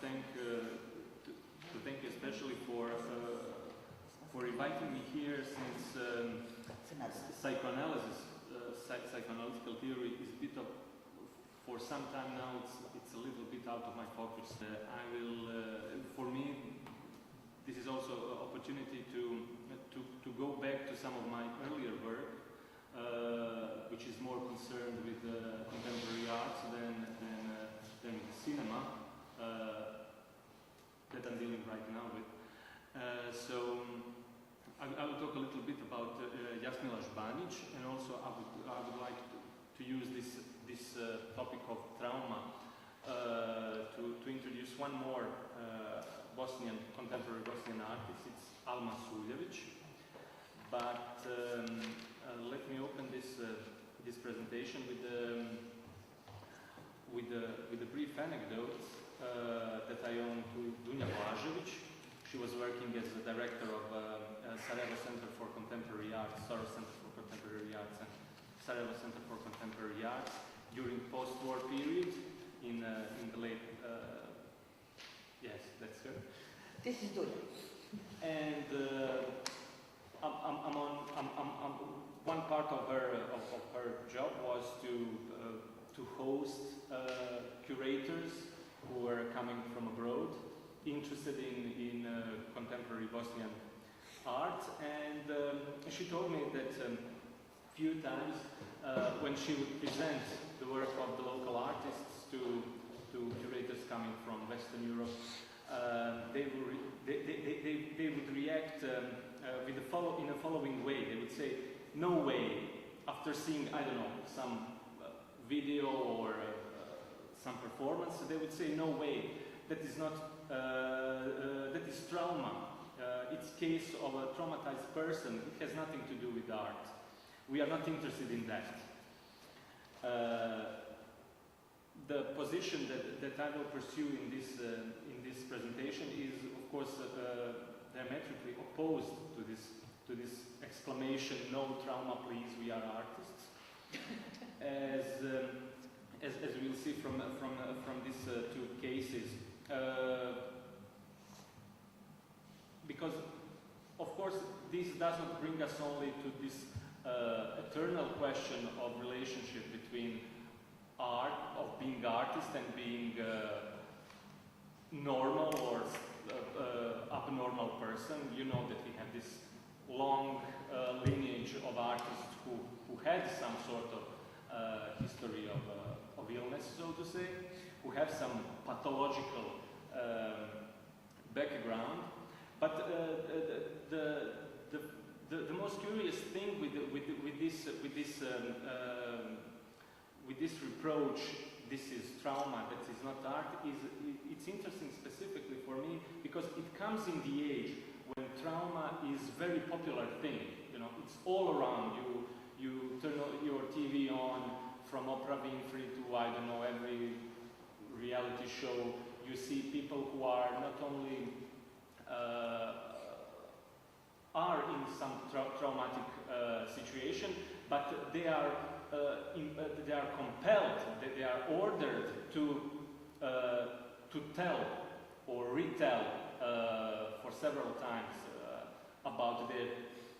thank you especially for inviting me here, since psychoanalytical theory is a bit of, for some time now, it's a little bit out of my focus. For me, this is also an opportunity to go back to some of my earlier work, which is more concerned with contemporary arts than with cinema that I'm dealing right now with. So I will talk a little bit about Jasmila Žbanić, and also I would like to use this topic of trauma to introduce one more contemporary Bosnian artist. It's Alma Suljević. But let me open this presentation with a brief anecdote that I owe to Dunja Blažević. She was working as the director of Sarajevo Center for Contemporary Arts, Soros Center for Contemporary Arts, and Sarajevo Center for Contemporary Arts during post-war period in the late. Yes, that's her. This is Dunja. And one part of her job was to host curators who were coming from abroad, interested in contemporary Bosnian art, and she told me that few times when she would present the work of the local artists to curators coming from Western Europe, they would react in the following way. They would say, "No way," after seeing, I don't know, some video or some performance. They would say, "No way, that is not, that is trauma. It's case of a traumatized person. It has nothing to do with art. We are not interested in that." The position that I will pursue in this presentation is, of course, diametrically opposed to this exclamation, "No trauma, please. We are artists." As we'll see from these two cases, because of course this does not bring us only to this eternal question of relationship between art, of being artist and being normal or abnormal person. You know that we have this long lineage of artists who had some sort of history of illness, so to say, who have some pathological background. But the most curious thing with this reproach, "This is trauma, that is not art," it's interesting specifically for me because it comes in the age when trauma is very popular thing. You know, it's all around you. You turn your TV on, from Oprah Winfrey to, I don't know, every reality show. You see people who are not only are in some traumatic situation, but they are compelled, they are ordered to tell or retell for several times about their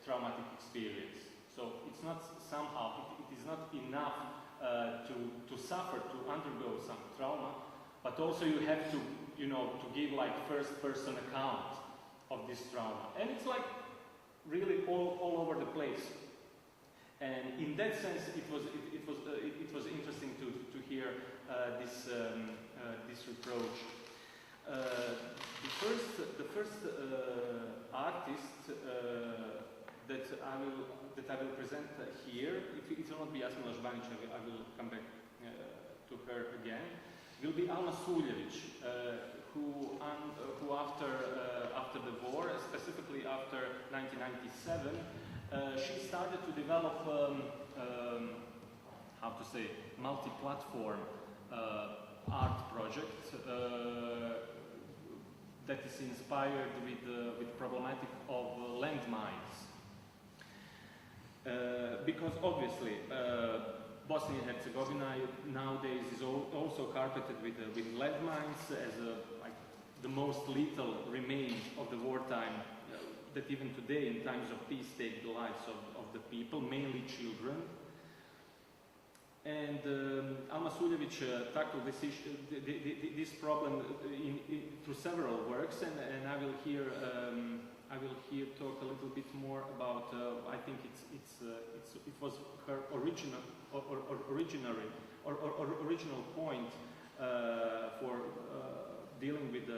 traumatic experience. So it's not somehow, it is not enough to suffer, to undergo some trauma, but also you have to, to give like first-person account of this trauma. And it's like really all over the place. And in that sense, it was interesting to hear this reproach. The first artist that I will present here, it will not be Jasmila Žbanić. I will come back to her again. Will be Alma Suljević, who after the war, specifically after 1997. She started to develop, multi-platform art project that is inspired with problematic of landmines. Because obviously, Bosnia and Herzegovina nowadays is also carpeted with landmines as the most lethal remains of the wartime that even today in times of peace take the lives of the people, mainly children. And Alma Suljević tackled this issue, this problem through several works, and I will here talk a little bit more about. I think it was her original point for dealing with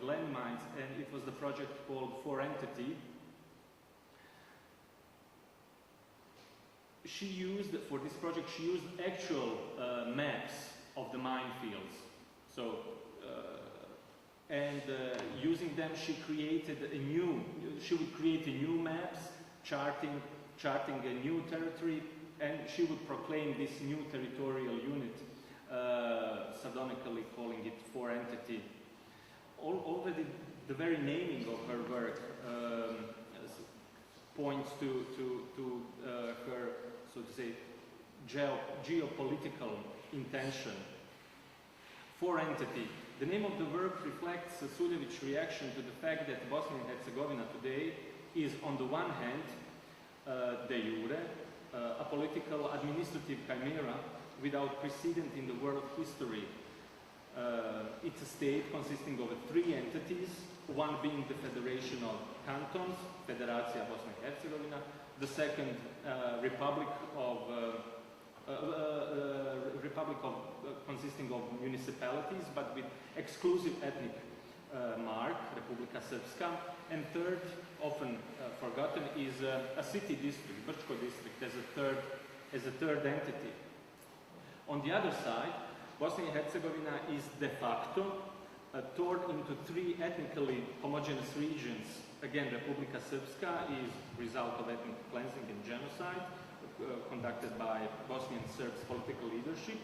landmines, and it was the project called For Entity. She used, for this project, she used actual maps of the minefields. So, using them, she would create a new maps, charting a new territory, and she would proclaim this new territorial unit, sardonically calling it For Entity. Already the very naming of her work points to her, so to say, geopolitical intention. For Entity. The name of the work reflects Suljević's reaction to the fact that Bosnia and Herzegovina today is, on the one hand, de jure, a political administrative chimera without precedent in the world history. It's a state consisting of three entities, one being the Federation of Cantons, Federacija Bosna and Herzegovina, the second Republic consisting of municipalities but with exclusive ethnic mark, Republika Srpska, and third, often forgotten, is a city district, Brčko district, as a third entity. On the other side, Bosnia and Herzegovina is de facto torn into three ethnically homogeneous regions. Again, Republika Srpska is result of ethnic cleansing and genocide conducted by Bosnian Serbs political leadership.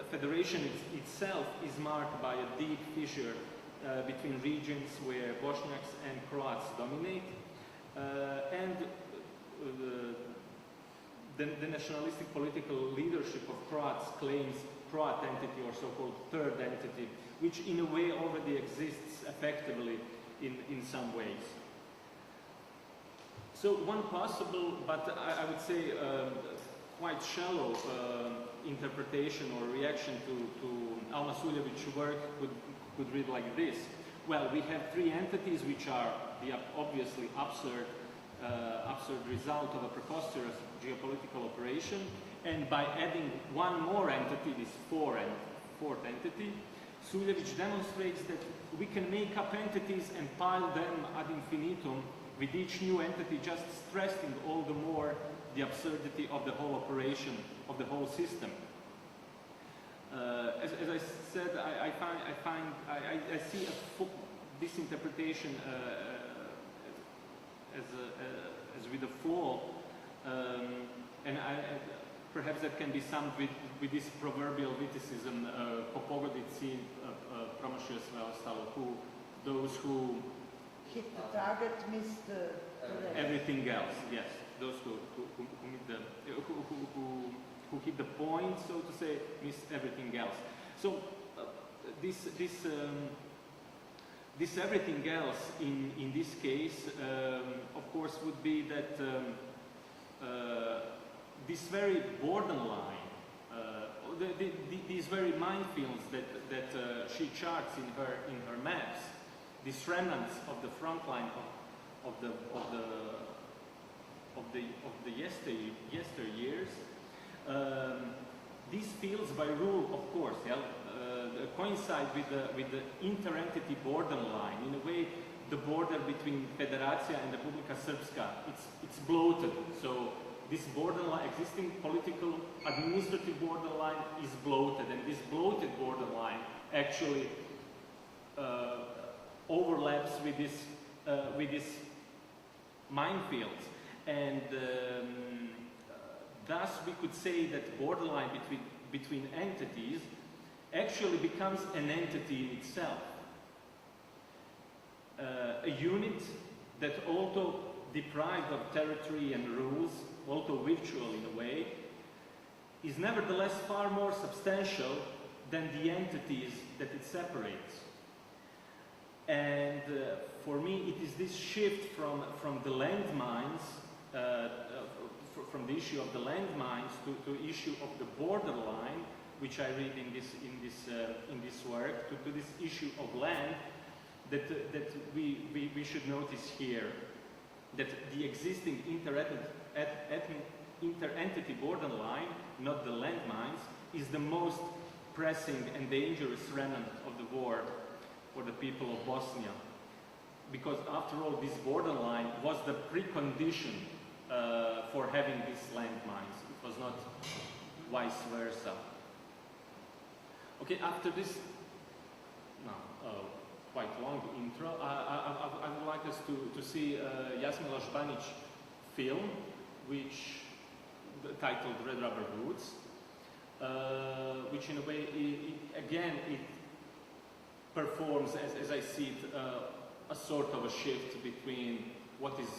Federation itself is marked by a deep fissure between regions where Bosniaks and Croats dominate, and the nationalistic political leadership of Croats claims Croat entity, or so-called third entity, which in a way already exists effectively in some ways. So one possible, but I would say quite shallow interpretation or reaction to Alma Suljević's work could read like this. Well, we have three entities which are the obviously absurd result of a preposterous geopolitical operation, and by adding one more entity, this fourth entity, Suljević demonstrates that we can make up entities and pile them ad infinitum, with each new entity just stressing all the more the absurdity of the whole operation, of the whole system. As I said, I see this interpretation as with a flaw, and perhaps that can be summed with this proverbial witticism, po pogodi cilj, promašio sve ostalo, those who hit the target, miss the everything else. Yes, those who hit the point, so to say, miss everything else. So this everything else in this case, of course, would be that this very borderline, these very minefields that she charts in her maps, these remnants of the front line of the yesteryears. These fields, by rule, of course, coincide with the inter-entity borderline. In a way, the border between Federacija and Republika Srpska, it's bloated. So this borderline, existing political, administrative borderline, is bloated, and this bloated borderline actually overlaps with this minefields, and thus we could say that borderline between entities actually becomes an entity in itself, a unit that, although deprived of territory and rules, although virtual in a way, is nevertheless far more substantial than the entities that it separates. And for me, it is this shift from the landmines, from the issue of the landmines to issue of the borderline, which I read in this work, to this issue of land, that we should notice here, that the existing inter-entity borderline, not the landmines, is the most pressing and dangerous remnant of the war for the people of Bosnia. Because after all, this borderline was the precondition for having these landmines. It was not vice versa. Okay, after this quite long intro, I would like us to see Jasmila Žbanić film, which titled Red Rubber Boots, which in a way, it performs, as I see it, a sort of a shift between what is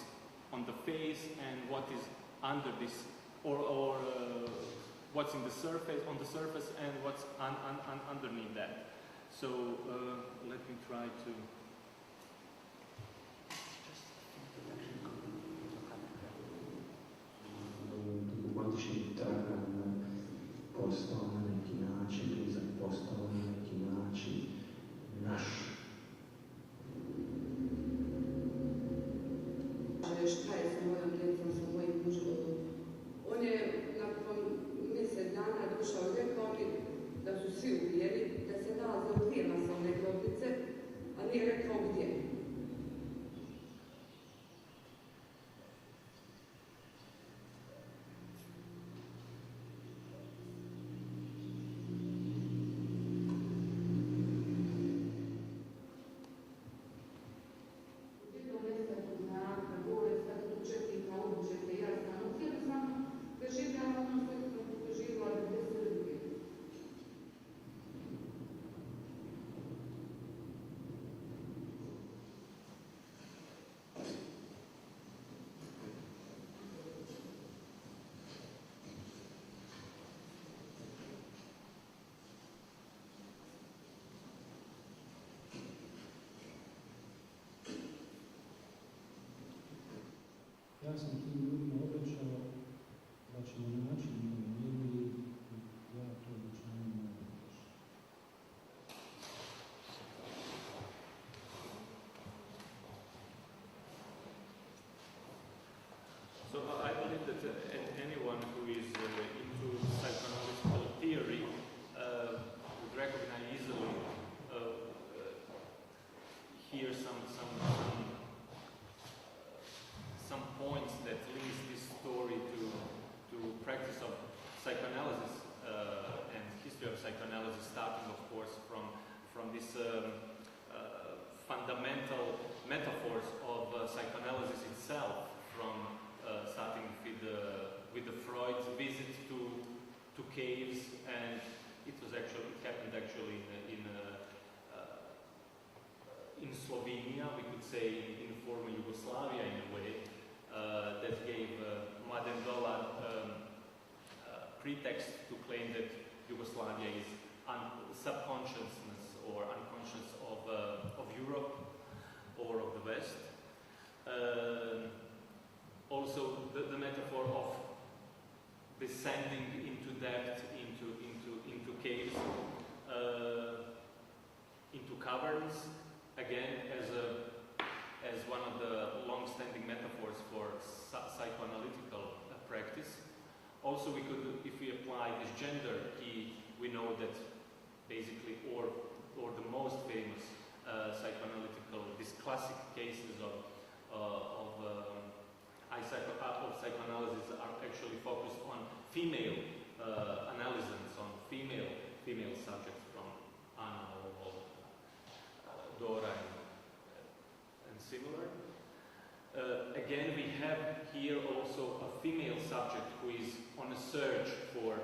on the face and what is under this, or what's on the surface and what's underneath that. So let me try to. Postao na neki način, blizak postao na neki način naš. Šta je sa mojom djecom, sa mojim mužem? On je nakon mjesec dana došao i rekao mi da su svi ubijeni, da se nalaze u 2 masovne grobnice, a nije rekao gdje. Ja sam tim ljudima obećao da ćemo način promijenili i ja to obećanje mogu reći. So I believe that anyone who is into psychoanalytical theory would recognize easily here some points that links this story to practice of psychoanalysis and history of psychoanalysis, starting of course from this fundamental metaphors of psychoanalysis itself, from starting with the Freud's visit to caves, and it happened actually in Slovenia, we could say in former Yugoslavia in a way, that gave Mladen Dolar pretext to claim that Yugoslavia is subconsciousness or unconscious of Europe or of the West. Also, the metaphor of descending into depth, into caves, into caverns, again as one of the long-standing metaphors for psychoanalytical practice. Also, we could, if we apply this gender key, we know that basically, or the most famous psychoanalytical, these classic cases of psychoanalysis are actually focused on female analysis, on female subjects, from Anna or Dora and similar. Again, we have here also a female subject who is on a search for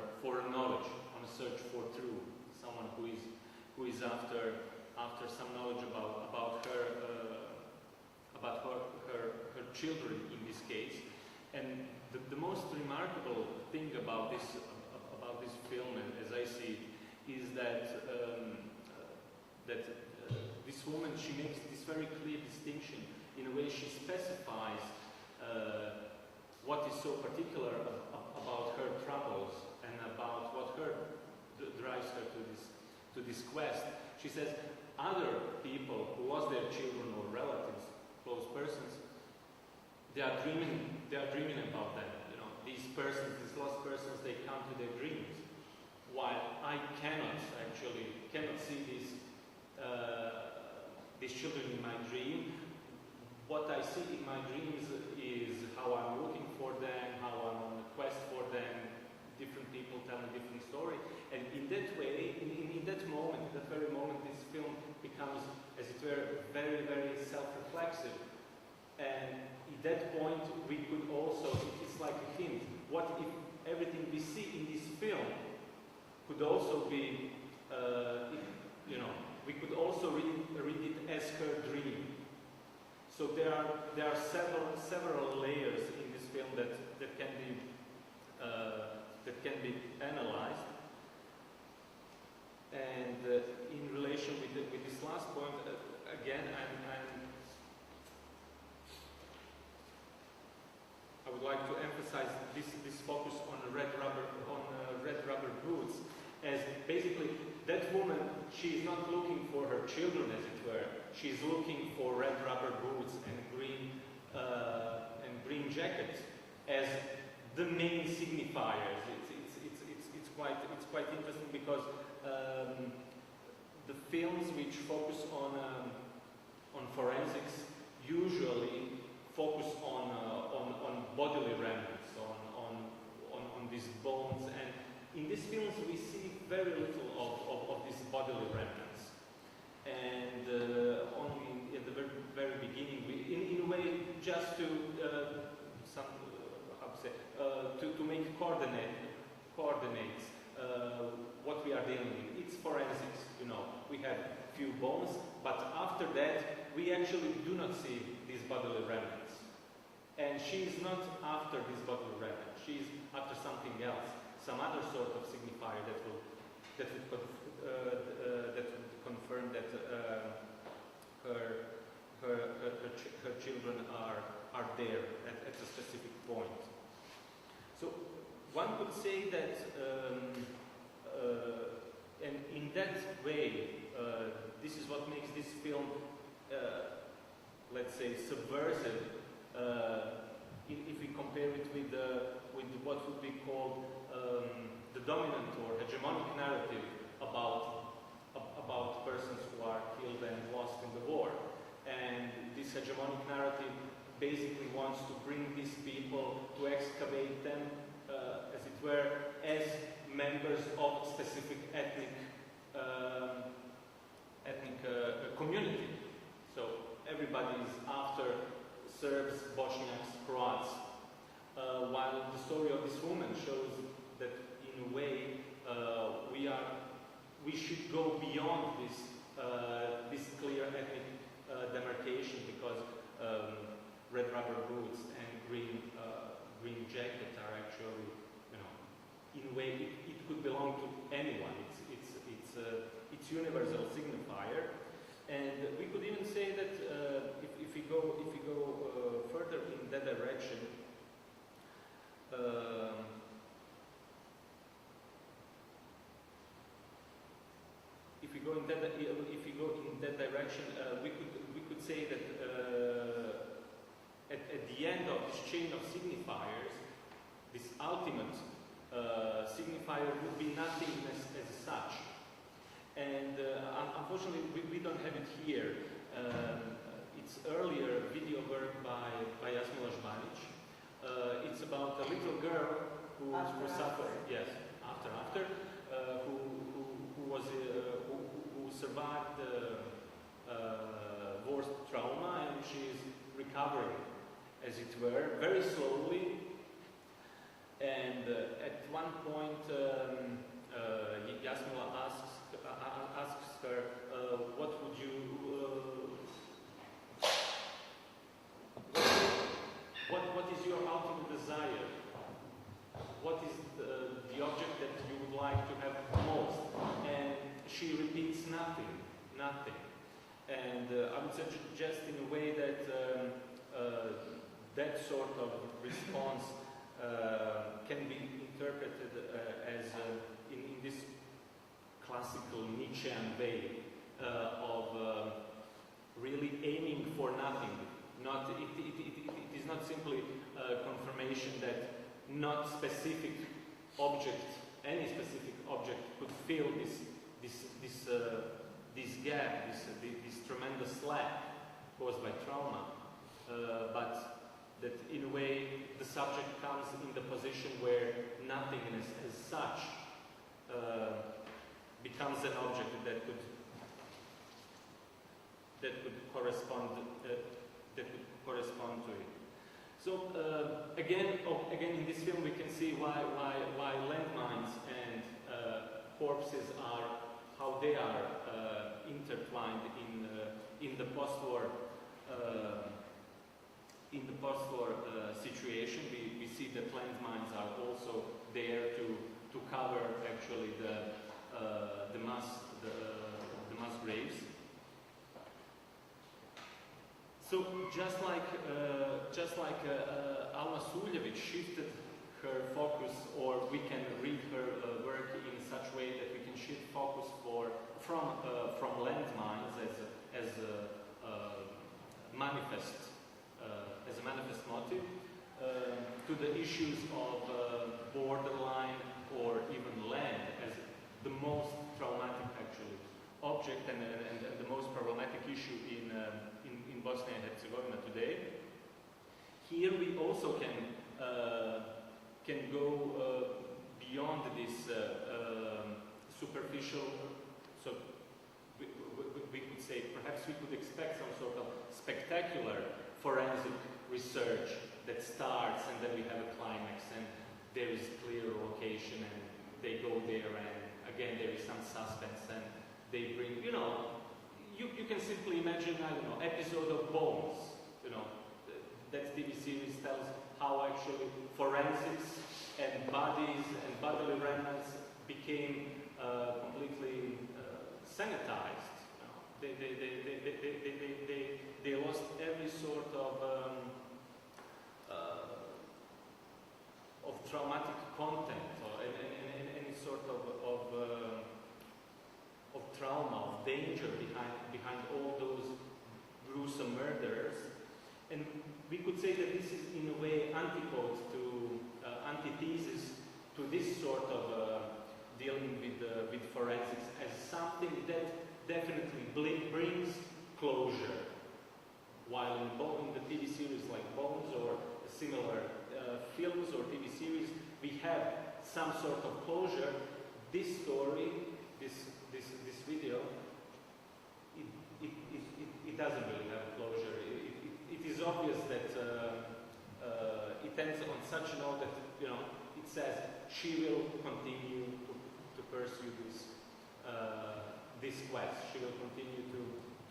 knowledge, on a search for truth, someone who is after some knowledge about her children in this case. And the most remarkable thing about this film, as I see it, is that this woman, she makes this very clear distinction. In a way, she specifies what is so particular about her troubles and about what drives her to this quest. She says other people who lost their children or relatives, close persons, they are dreaming about them. You know, these lost persons, they come to their dreams. While I cannot see these children in my dream. What I see in my dreams is how I'm looking for them, how I'm on a quest for them. Different people tell a different story, and in that way, in that very moment, this film becomes, as it were, very, very self-reflexive. And at that point, we could also, it's like a hint, what if everything we see in this film could also be, we could also read it as her dream. So there are several layers in this film that can be analyzed. And in relation with this last point, again, I would like to emphasize this focus on red rubber boots, as basically that woman, she is not looking for her children, as it were. She is looking for red rubber boots and green jackets as the main signifiers. It's quite interesting because the films which focus on forensics usually focus on bodily remnants, on these bones, and in these films we see very little of these bodily remnants. And only at the very beginning, in a way, just to make coordinates what we are dealing with. It's forensics, you know. We have few bones, but after that, we actually do not see these bodily remnants. And she is not after this bodily remnant. She is after something else, some other sort of signifier that would confirm that her children are there at a specific point. So one could say that, and in that way, this is what makes this film, let's say, subversive. If we compare it with what would be called the dominant or hegemonic narrative about persons who are killed and lost in the war. And this hegemonic narrative basically wants to bring these people, to excavate them, as it were, as members of a specific ethnic community. So everybody is after Serbs, Bosniaks, Croats, while the story of this woman shows that in a way we should go beyond this clear ethnic demarcation, because red rubber boots and green jacket are actually, you know, in a way it could belong to anyone. It's universal signifier. And we could even say that if we go further in that direction, we could say that at the end of this chain of signifiers, this ultimate signifier would be nothingness as such. And unfortunately, we don't have it here. It's earlier video work by Jasmila Žbanić. It's about a little girl who suffered, yes, after, who survived war trauma, and she is recovering, as it were, very slowly. And at one point, Jasmila asks her, what is your ultimate desire? What is the object that you would like to have most? And nothing, nothing. And I would suggest in a way that that sort of response can be interpreted as in this classical Nietzschean way of really aiming for nothing. It is not simply a confirmation that not specific object, any specific object, could fill this gap, this tremendous slack caused by trauma, but that in a way the subject comes in the position where nothingness as such becomes an object that could correspond to it. So again in this film we can see why landmines and corpses are how they are intertwined in the post-war situation. We see that landmines are also there to cover actually the mass graves. So just like Alma Suljevic shifted her focus, or we can read her work in such way that we can shift focus from landmines as a manifest motive to the issues of borderline or even land as the most traumatic actually object and the most problematic issue in Bosnia and Herzegovina today. Here we also can go beyond this superficial, so we could say perhaps we could expect some sort of spectacular forensic research that starts and then we have a climax and there is clear location and they go there and again there is some suspense and they bring, you can simply imagine, I don't know, episode of Bones, that TV series tells how actually forensics and bodies and bodily remnants became completely sanitized. They lost every sort of traumatic content or any sort of trauma, of danger behind all those gruesome murders. And we could say that this is in a way antithesis to this sort of dealing with forensics as something that definitely brings closure. While in the TV series like Bones or similar films or TV series, we have some sort of closure. This story, this video, it doesn't really have closure. It is obvious that it ends on such a note that it says she will continue to pursue this quest. She will continue to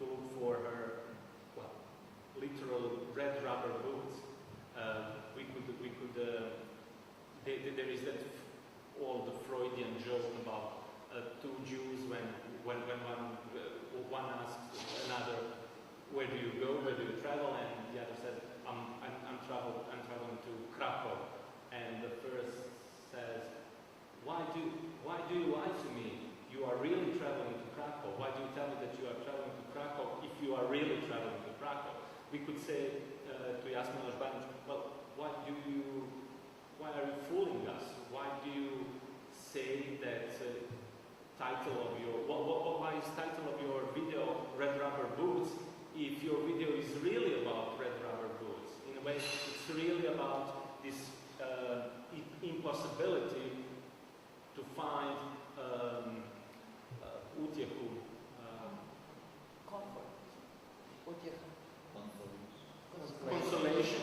look for her literal red rubber boots. There is that all the Freudian joke about two Jews when one asks another, "Where do you go? Where do you travel?" and the other says, "I'm traveling to Krakow." And the first says, "Why do you lie to me? You are really traveling to Krakow. Why do you tell me that you are traveling to Krakow if you are really traveling to Krakow?" We could say to Jasmin Ložbanić, "Well, why are you fooling us? Why do you say that title of your why is title of your video Red Rubber Boots if your video is really about red rubber boots? In a way, it's really about this impossibility to find utjehu, Comfort. Utjeha. consolation.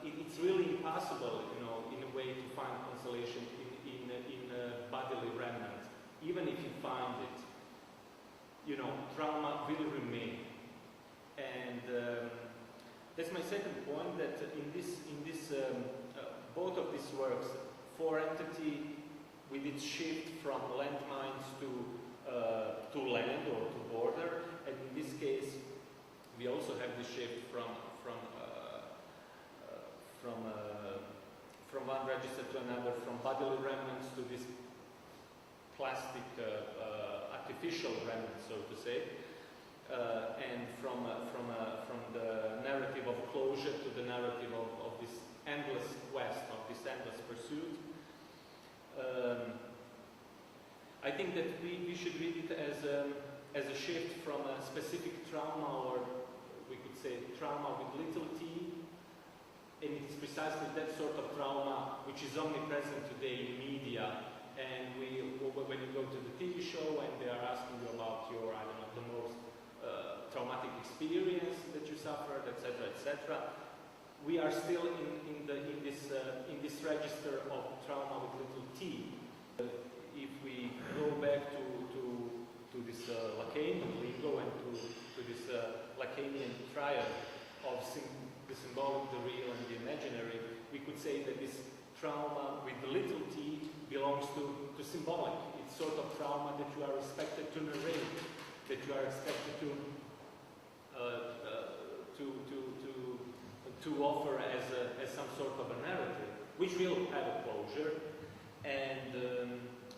It's really impossible, in a way, to find consolation in a bodily remnant. Even if you find it, trauma will remain. And that's my second point. That in this both of these works, For Entity, with its shift from landmines to to land or to border, and in this case, we also have the shift from one register to another, from bodily remnants to this plastic artificial remnants, so to say, and from the narrative of closure to the narrative of this endless quest, of this endless pursuit. I think that we should read it as a shift from a specific trauma, or we could say trauma with little t, and it's precisely that sort of trauma which is omnipresent today in media. And when you go to the TV show and they are asking you about your, I don't know, the most traumatic experience that you suffered, etc., etc., we are still in this register of trauma with little t. If we go back to this Lacanian lingo and to this Lacanian triad of the symbolic, the real, and the imaginary, we could say that this trauma with the little t belongs to symbolic. It's sort of trauma that you are expected to narrate, that you are expected to offer as some sort of a narrative, which will have a closure. And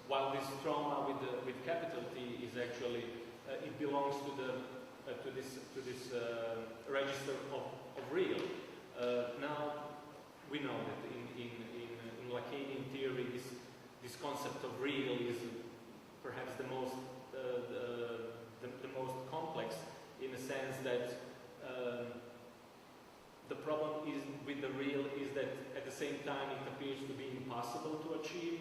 while this trauma with capital T is actually it belongs to this register of real. Now we know that in Lacanian theory, this concept of real is perhaps the most complex, in the sense that the problem is with the real is that at the same time it appears to be impossible to achieve,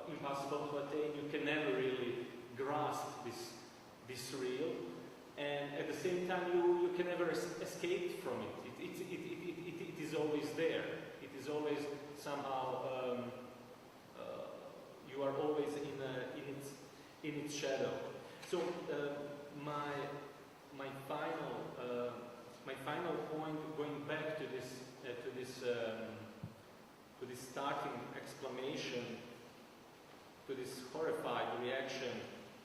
impossible to attain. You can never really grasp this real, and at the same time you can never escape from it. It is always there. It is always somehow you are always in its shadow. So my final point, going back to this starting exclamation, to this horrified reaction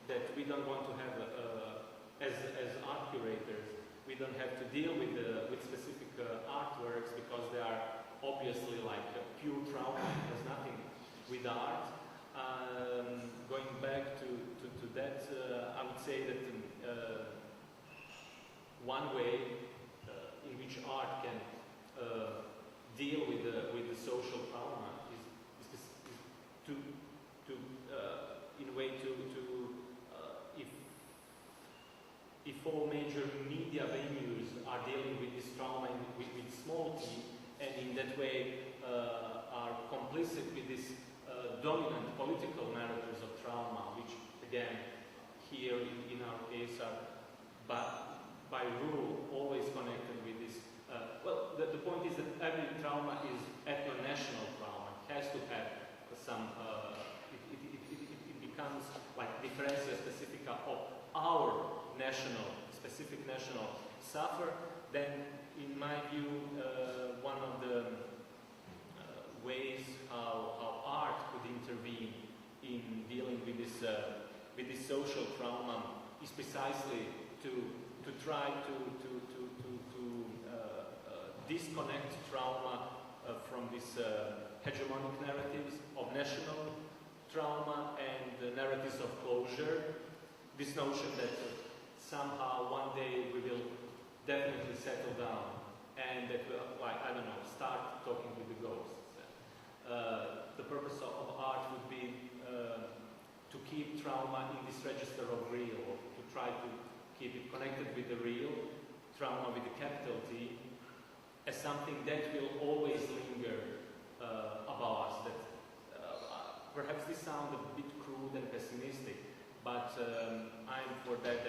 that we don't want to have as art curators. We don't have to deal with specific artworks because they are obviously like pure trauma. There's nothing with art. Going back to that, I would say that one way in which art can deal with the social trauma is to in a way to if all major media venues are dealing with this trauma with small t, and in that way are complicit with this dominant political narratives of trauma, which again here in our case are by rule always connected with this. Well, the point is that every trauma is ethno-national trauma. It has to have some. It becomes like differenza specifica of our specific national suffer. Then, in my view, one of the ways how art could intervene in dealing with this social trauma is precisely to try to disconnect trauma from these hegemonic narratives of national trauma and the narratives of closure. This notion that somehow one day we will definitely settle down and that we'll, like, I don't know, start talking with the ghosts. The purpose of art would be to keep trauma in this register of real, or to try to keep it connected with the real, trauma with the capital T, as something that will always linger about us. That perhaps this sounds a bit crude and pessimistic, but I'm for that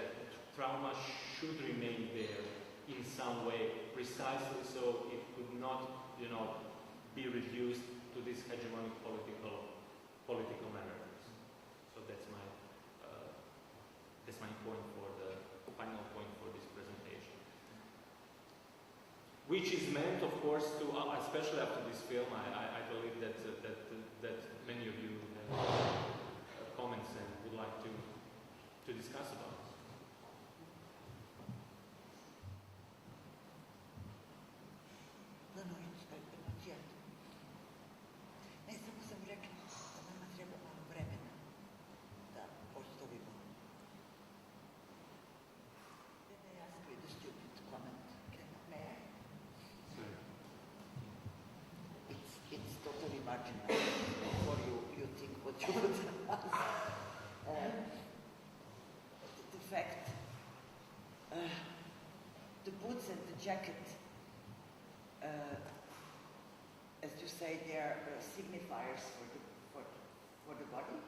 trauma should remain there in some way, precisely so it could not, be reduced to this hegemonic political narratives. So that's my point for the final point for this presentation, which is meant, of course, to especially after this film. I believe that many of you have comments and would like to to discuss about. No, not yet. Ne, samo sam rekla da nama treba malo vremena da postavimo. Then I ask you the stupid comment. May I? Sorry. It's totally marginal. Before you think what you would ask. The fact, the boots and the jacket, as you say, they are signifiers for the body.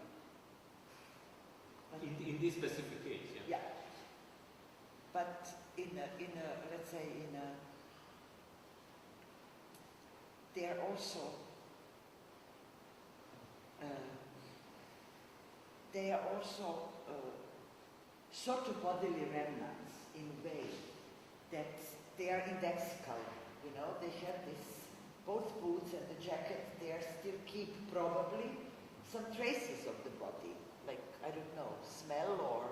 But In this specific case, yeah. yeah. But let's say they are also sort of bodily remnants in a way that they are indexical. You know, they have this, both boots and the jacket, they are still keep probably some traces of the body, like, I don't know, smell or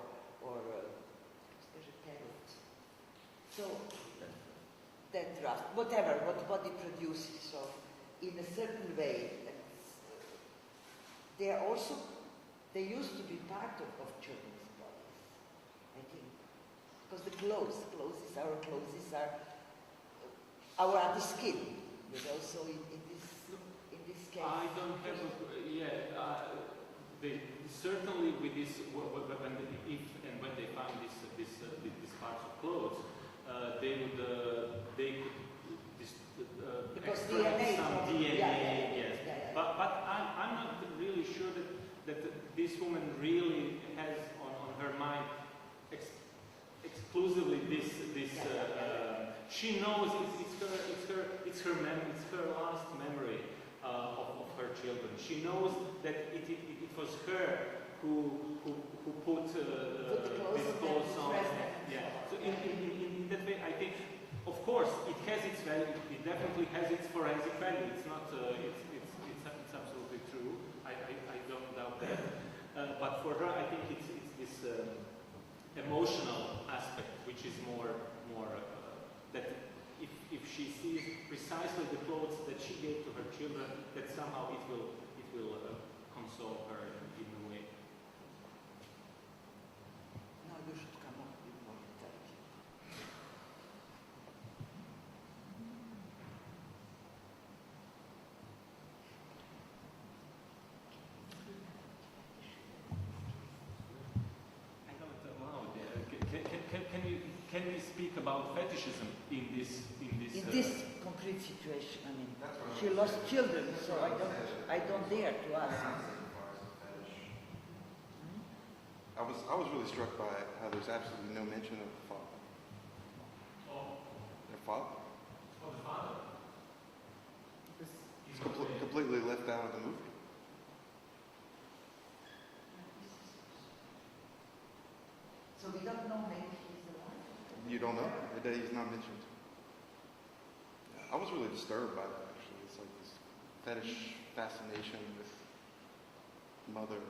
so that rust, whatever, what body produces, so in a certain way, they used to be part of children's bodies, I think. Because the clothes are our other skin, you know, so in this case. I don't have, they certainly with this, when they find these parts of clothes, they could because extract DNA some from, DNA, yes. Yeah. But I'm not really sure that this woman really has on her mind exclusively this. She knows it's her last memory of her children. She knows that it was her who put these clothes on. Yeah. So in that way, I think, of course, it has its value. It definitely has its forensic value. It's not. It's absolutely true. I don't doubt that. But for her, I think it's this emotional aspect, which is more that if she sees precisely the clothes that she gave to her children, that somehow it will console her in a way. No, you should come up with more intelligence. I don't allow it. Can we speak about fetishism in this? In this concrete situation, I mean, she lost children, so I don't dare to ask. I was really struck by how there's absolutely no mention of the father. Oh. Their father? Oh, the father. He's completely left out of the movie. So we don't know maybe he's alive. You don't know? He's not mentioned. I was really disturbed by that, actually. It's like this fetish fascination with mother,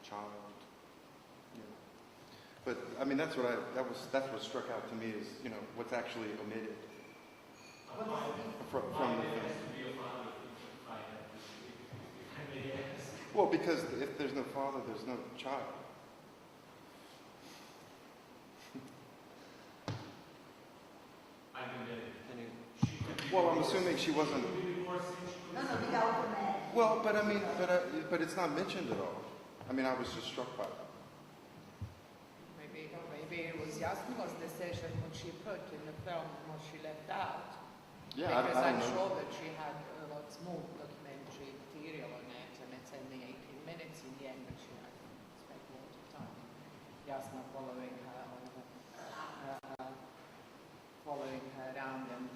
child. Yeah. But I mean, that's what struck out to me is, you know, what's actually omitted from the film. Well, because if there's no father, there's no child. Well, I'm assuming she wasn't. No, without the man. Well, but I mean, but it's not mentioned at all. I mean, I was just struck by that. Maybe it was Jasmin's decision what she put in the film and what she left out. Yeah, because I I'm don't know. sure that she had lots more documentary material on it, and it's only 18 minutes in the end, but she had spent a lot of time. Jasna following her around and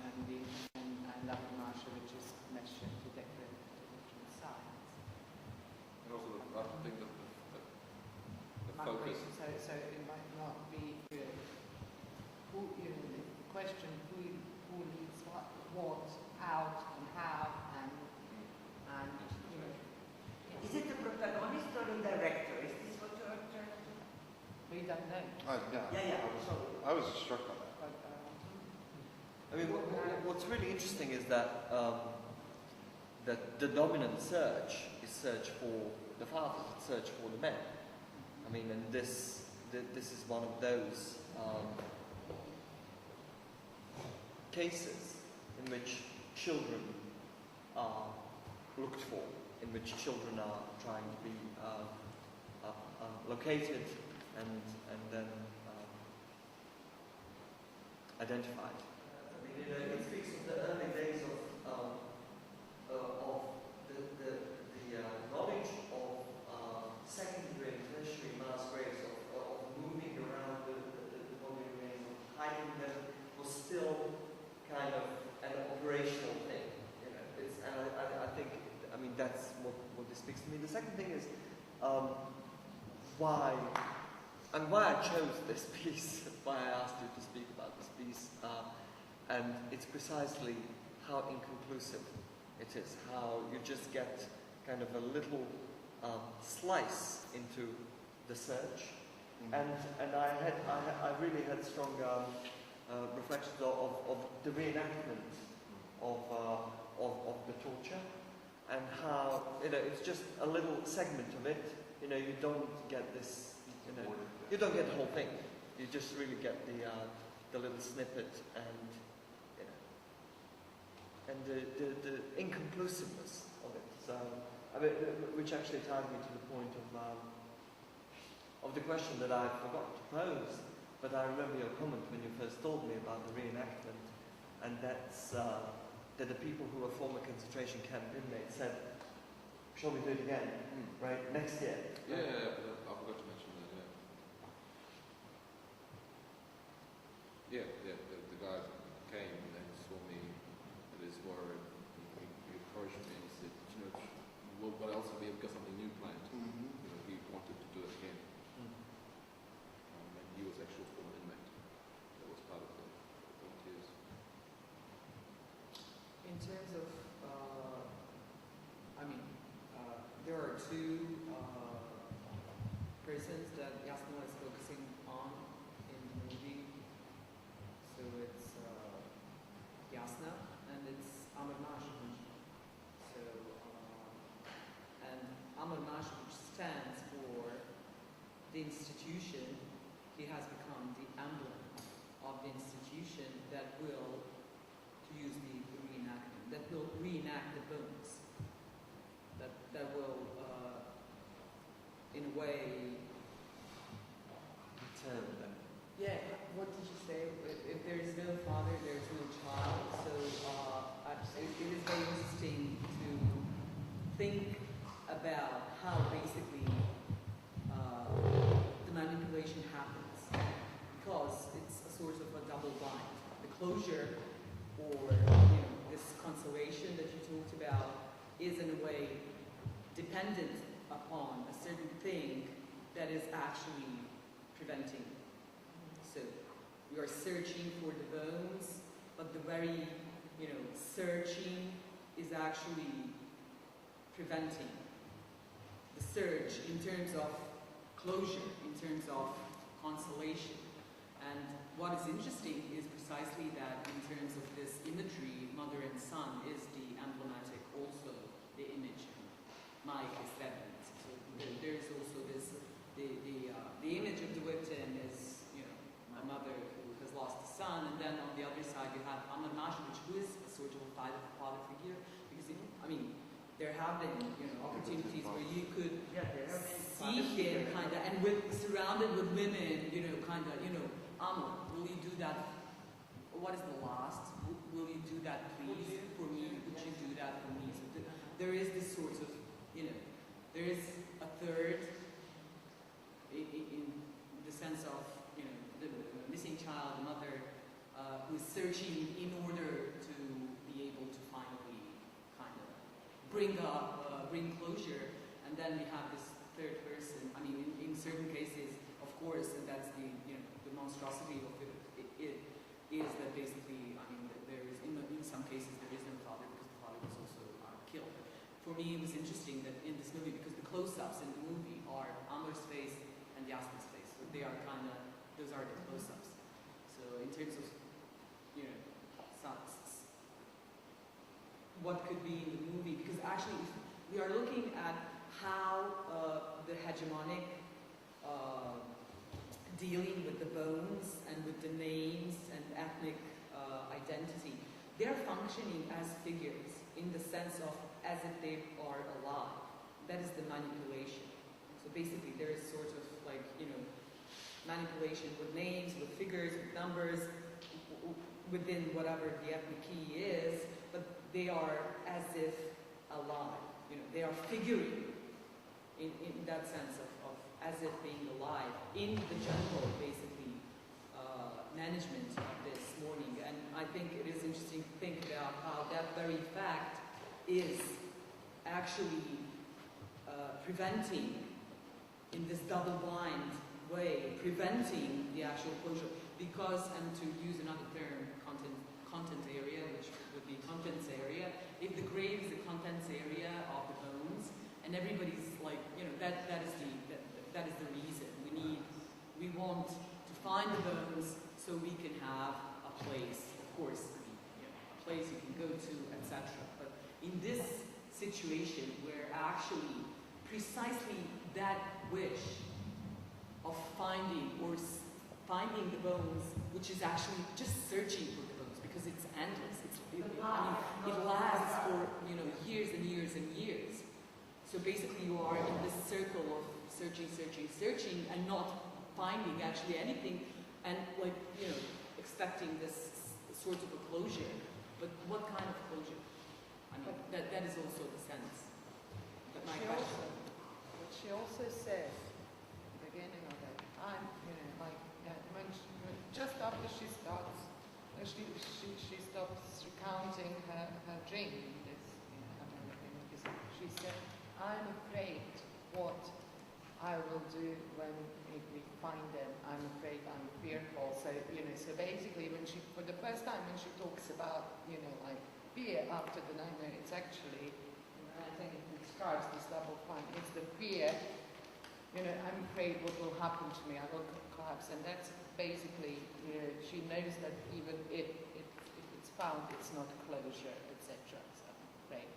Jovanovich's mission to different sides. And also, I think that the focus. So it might not be who, you know, the question who leads what out and how and you know. Is it the protagonist or the director? Is this what you're trying to? don't know. I was struck by that. I mean, what's really interesting is that that the dominant search is search for the fathers, it's search for the men. I mean, and this is one of those cases in which children are looked for, in which children are trying to be located and then identified. I mean, it speaks of the early days of the knowledge of secondary and tertiary mass graves, of moving around the body remains, of hiding them, was still kind of an operational thing. You know, and I think, I mean, that's what this speaks to me. The second thing is why I chose this piece, why I asked you to speak about this piece, and it's precisely how inconclusive it is, how you just get kind of a little slice into the search, and I really had strong reflections of the reenactment of the torture, and how, you know, it's just a little segment of it. You know, you don't get this, you know, you don't get the whole thing. You just really get the little snippet, and you know, and the inconclusiveness of it. So, I mean, which actually ties me to the point of the question that I forgot to pose. But I remember your comment when you first told me about the reenactment, and that's that the people who were former concentration camp inmates said, "Shall we do it again?" Right, next year. Yeah, I forgot to mention that. Yeah, the guy came and then saw me at his work. He approached me and he said, "You know, what else have we got something new planned?" You know, he wanted to do it again. And he was actually a former inmate. That was part of the volunteers. In terms of, there are two prisons that Jasna is focusing on in the movie. So it's Jasna and it's Amarnash. So, and Amarnash, which stands for the institution, he has become the emblem of the institution that will, to use the reenactment, that will reenact the bones. That will, in a way, Return them. yeah, what did you say? If there is no father, there is no child. So it is very interesting to think about how basically the manipulation happens, because it's a sort of a double bind. The closure, or this consolation that you talked about, is in a way dependent upon a certain thing that is actually preventing. So we are searching for the bones, but the very, searching is actually preventing the search in terms of closure, in terms of consolation. And what is interesting is precisely that in terms of this imagery, mother and son is the emblematic, also the image. Mike is that. So there is also this, the image of the victim is, my mother who has lost a son, and then on the other side you have Amarnash, who is a sort of a father figure, because there have been opportunities where you could see him kind of, and surrounded with women, Amor, will you do that? What is the last? Will you do that, please, for me? Would you do that for me? So there is this sort of, there is a third in the sense of, the missing child, the mother, who is searching in order to be able to finally kind of bring closure, and then we have this third person. In certain cases, of course, and that's the monstrosity of it is that basically, there is in some cases there is no father because the father was also killed. For me, it was interesting that in this movie, because the close-ups in the movie are Amr's face and Jasna's face, so they are kind those are the close-ups. So in terms of, you know, what could be in the movie, because actually if we are looking at how the hegemonic dealing with the bones and with the names and ethnic identity, they're functioning as figures in the sense of as if they are alive. That is the manipulation. So basically there is sort of like, you know, manipulation with names, with figures, with numbers, within whatever the ethnic key is, but they are as if alive. You know, they are figuring in that sense of as if being alive in the general, basically, management of this morning. And I think it is interesting to think about how that very fact is actually preventing, in this double-blind way, preventing the actual closure. Because, and to use another term, content area, which would be contents area, if the grave is the contents area of the bones, and everybody's like, you know, that is the reason. We want to find the bones so we can have a place, of course, you know, a place you can go to, etc. But in this situation where actually precisely that wish of finding the bones, which is actually just searching for the bones, because it's endless. It lasts for, you know, years and years and years. So basically you are in this circle of searching, and not finding actually anything, and like, you know, expecting this sort of a closure. But what kind of closure? I mean, that is also the sense. But my question. What she also says at the beginning of it, you know, like just after she starts, she stops recounting her dream. She said, "I'm afraid what I will do if we find them. I'm afraid, I'm fearful." So, you know, so basically when she, for the first time when she talks about, you know, like fear after the nightmare, it's actually, you know, I think it describes this double point. It's the fear, you know, I'm afraid what will happen to me, I will collapse. And that's basically, you know, she knows that even if it's found, it's not closure, etc. So I'm afraid.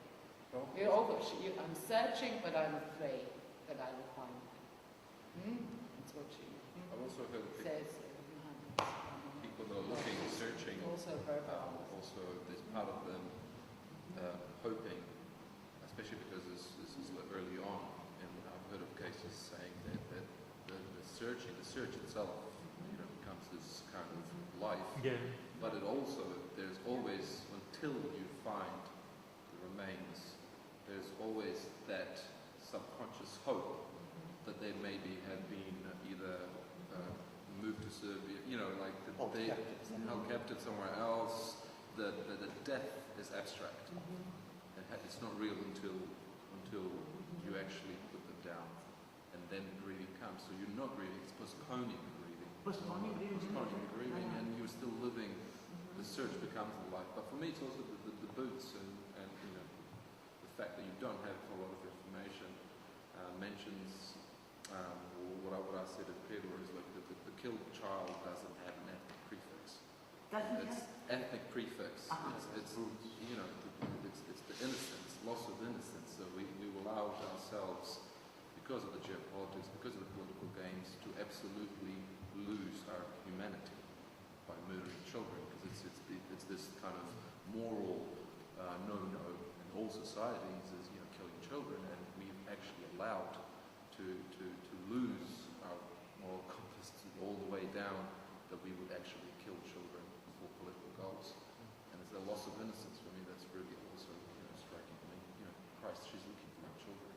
Well, You know, I'm searching, but I'm afraid that I will find it. That's what she I've also heard says. people that are looking, searching, Also verbal. also there's part of them hoping, especially because this is early on, and I've heard of cases saying that the search itself, you know, becomes this kind of life. Yeah. But it also, there's always, until you find the remains, there's always that subconscious hope that they maybe have been either moved to Serbia, you know, like they held captive somewhere else. The death is abstract. It's not real until you actually put them down, and then grieving comes. So you're not grieving; it's postponing the grieving. Postponing the grieving, and you're still living. The search becomes the life. But for me, it's also the boots and you know, the fact that you don't have a lot of information mentions. Or what I said at Pedro is like the killed child doesn't have an ethnic prefix. It's ethnic prefix. It's you know, it's the innocence, loss of innocence. So we allowed ourselves, because of the geopolitics, because of the political games, to absolutely lose our humanity by murdering children, because it's this kind of moral no-no in all societies is, you know, killing children, and we've actually allowed to lose our moral compass all the way down that we would actually kill children for political goals. And it's a loss of innocence for me that's really also, you know, striking me. You know, Christ, she's looking for our children.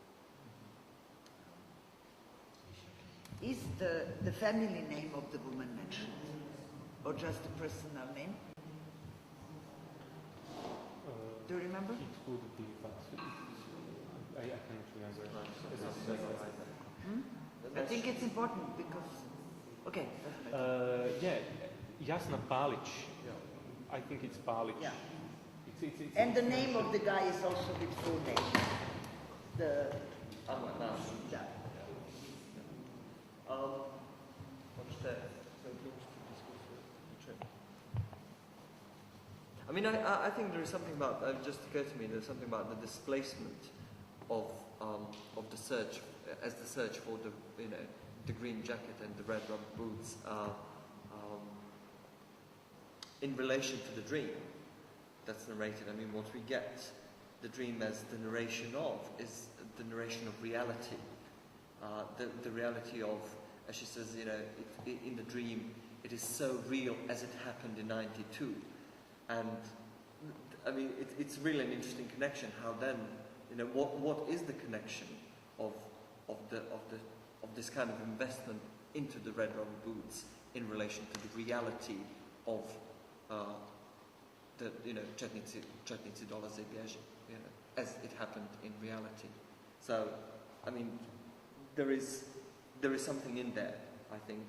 Is the family name of the woman mentioned? Or just a personal name? Do you remember? It could be, but I cannot remember. I think it's important because... Okay. Yeah, Jasna Palic. I think it's Palic. Yeah. It's And the name of the guy is also with full name. The... Ahmad Nas. Yeah. What's that? So mean, I think there is something about, just occurred to me, there's something about the displacement of the search, as the search for the, you know, the green jacket and the red rubber boots in relation to the dream that's narrated. I mean, what we get the dream as the narration of is the narration of reality. The reality of, as she says, you know, in the dream, it is so real as it happened in '92. And, I mean, it's really an interesting connection, how then, you know, what is the connection of this kind of investment into the red rubber boots in relation to the reality of the, you know, Četnici dolaze bježe, you know, as it happened in reality. So, I mean, there is something in there, I think,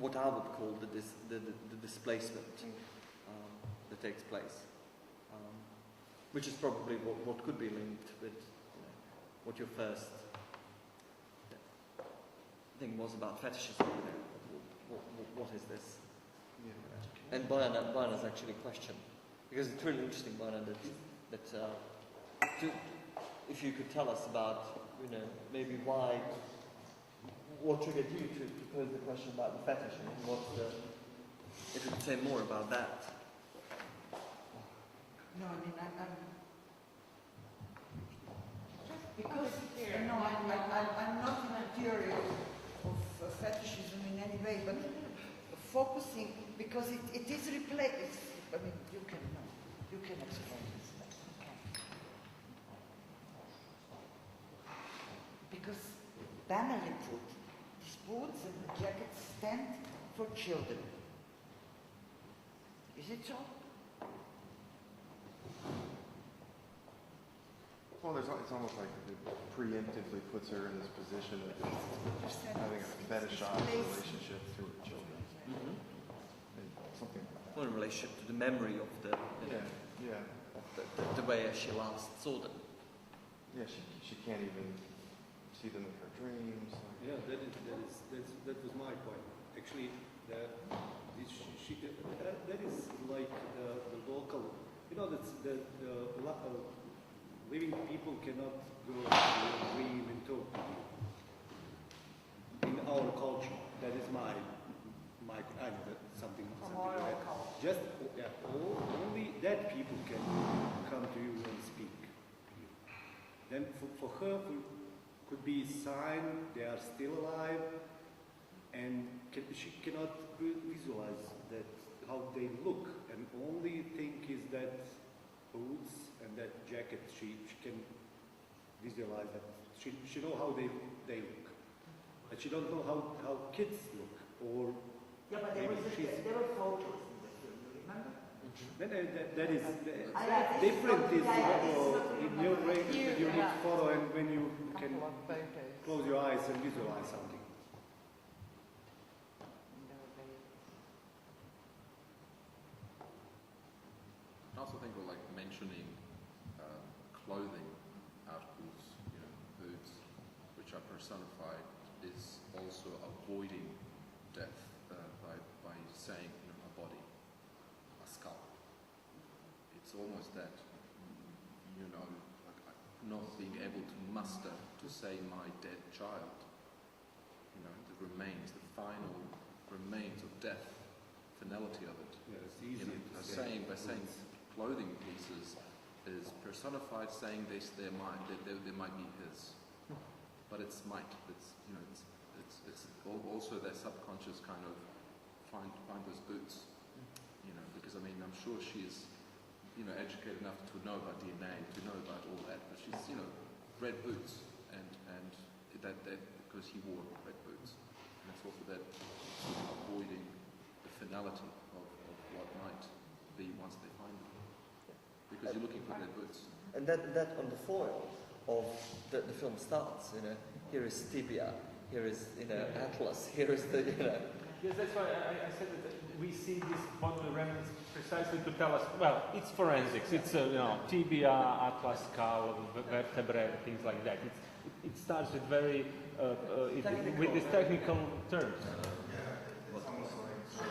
what I would call the displacement that takes place, which is probably what could be linked with, you know, what your first thing was about fetishism. You know, what is this? Yeah. And Bojana's actually questioned, because it's really interesting, Bojana, that if you could tell us about, you know, maybe what triggered you to pose the question about the fetish, and if you could say more about that. No, I mean, because, you know, I'm not in a theory of fetishism in any way, but focusing, because it is replaced. I mean, you can explain this. Because banally put, these boots and the jackets stand for children. Is it so? Well, it's almost like it preemptively puts her in this position of having a fetishized relationship to her children. Mm-hmm. Something like that. Well, in relationship to the memory of the, the way she last saw them. Yeah, she can't even see them in her dreams. Yeah, that was my point. Actually, that is like the local. You know, that's the living people cannot go to a dream and talk to you. In our culture, that is my I know that something like that. Just only that people can come to you and speak to you. Then for her could be a sign they are still alive, and she cannot visualize that how they look, and only thing is that boots and that jacket. She can visualize that. She know how they look, but she don't know how kids look, or yeah, but there were photos in the film, you remember? That is different. In your way, you look photo, and when you can close your eyes and visualize something. I also think we're like mentioning clothing articles, you know, boots, which are personified, is also avoiding death by saying, you know, a body, a skull. It's almost that, you know, like not being able to muster to say my dead child, you know, the remains, the final remains of death, finality of it. Yeah, it's easy by saying clothing pieces is personified, saying they might be his, but it's might. It's, you know, it's also their subconscious kind of find those boots, you know, because I mean I'm sure she's, you know, educated enough to know about DNA, to know about all that, but she's, you know, red boots and that because he wore red boots, and it's also that avoiding the finality of what might be once they find them, because you're looking for red boots. And that on the foil of the film starts, you know, here is tibia, here is, you know, atlas, here is the, you know. Yes, that's why I said that we see these bodily remnants precisely to tell us, well, it's forensics, it's, you know, tibia, atlas, skull, vertebrae, things like that. It starts with very, with these technical terms. It's almost like, so,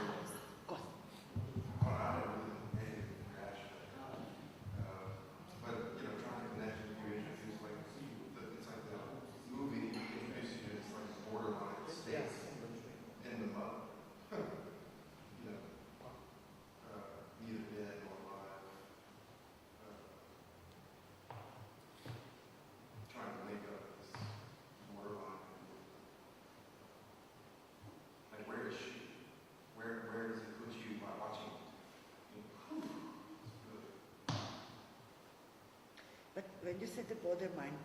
you said the border mine,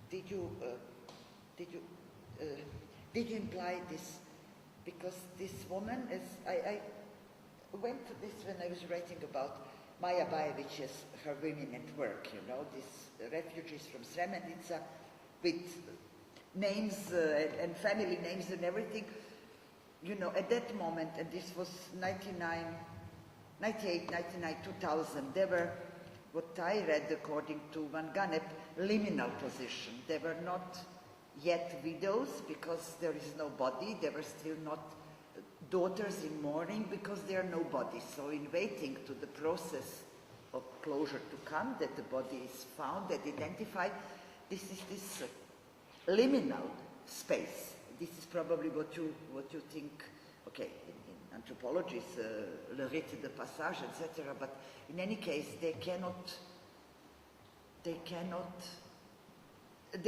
did you imply this? Because this woman, as I went to this when I was writing about Maja Bajević's her women at work, you know, these refugees from Srebrenica with names and family names and everything. You know, at that moment, and this was 98, 99, 2000, there were, what I read according to Van Ganep, liminal position. They were not yet widows because there is no body. They were still not daughters in mourning because there are no bodies. So in waiting to the process of closure to come, that the body is found and identified, this is this liminal space. This is probably what you think, okay, in anthropology is le rite de passage, etc. But in any case, they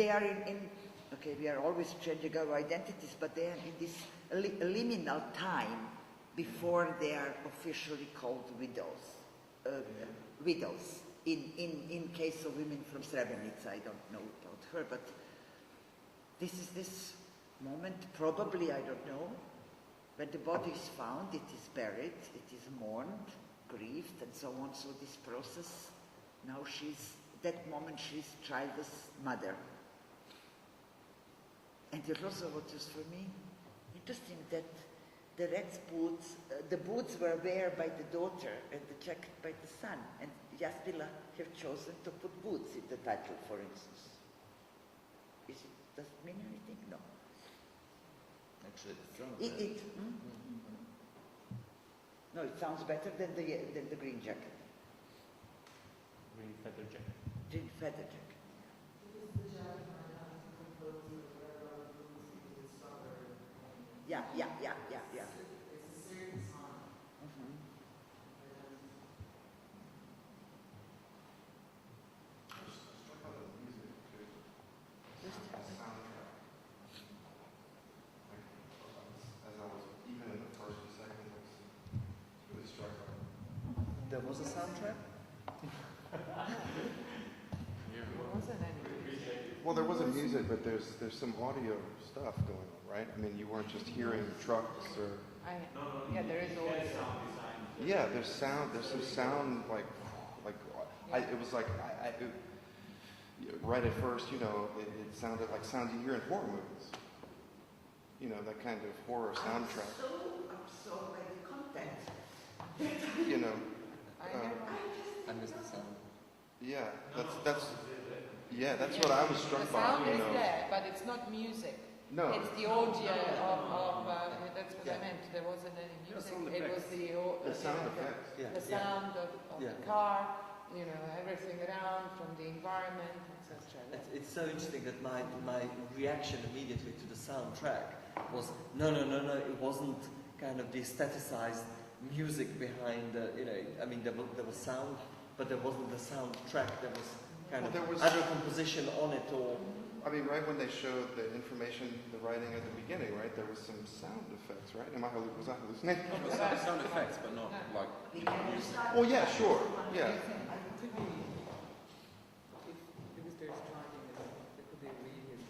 are in okay, we are always changing our identities, but they are in this liminal time before they are officially called widows. Widows. In case of women from Srebrenica, I don't know about her, but this is this moment, probably, I don't know, when the body is found, it is buried, it is mourned, grieved, and so on. So this process, now that moment she's childless mother. And it also what is for me interesting that the red's boots, the boots were worn by the daughter and the jacket by the son. And Jaspila have chosen to put boots in the title, for instance. Does it mean anything? No. Actually, it sounds No, it sounds better than the green jacket. Green feather jacket. Green feather jacket. Yeah. It's a certain song. There was a soundtrack? Well, there wasn't music, but there's some audio stuff going on, right? I mean, you weren't just hearing trucks or... Yeah, there is always sound design. Yeah, there's sound. There's some sound it was like right at first, you know, it sounded like sounds you hear in horror movies. You know, that kind of horror soundtrack. I'm so by the content. You know. I missed the sound. Yeah, that's what I was struck the by. sound You is know. there, but it's not music. No. It's the audio of that's what I meant. There wasn't any music. It was the sound effects. The sound of the car, you know, everything around from the environment, etc. It's so interesting that my reaction immediately to the soundtrack was no. It wasn't kind of the aestheticized music behind the, you know. I mean, there was sound, but there wasn't the soundtrack. There was kind of either composition on it or. I mean, right when they showed the information, the writing at the beginning, right, there was some sound effects, right? Was I hallucinating? Sound effects, but not like music. Well, yeah, sure, yeah. Could be, because there's timing, there could be a really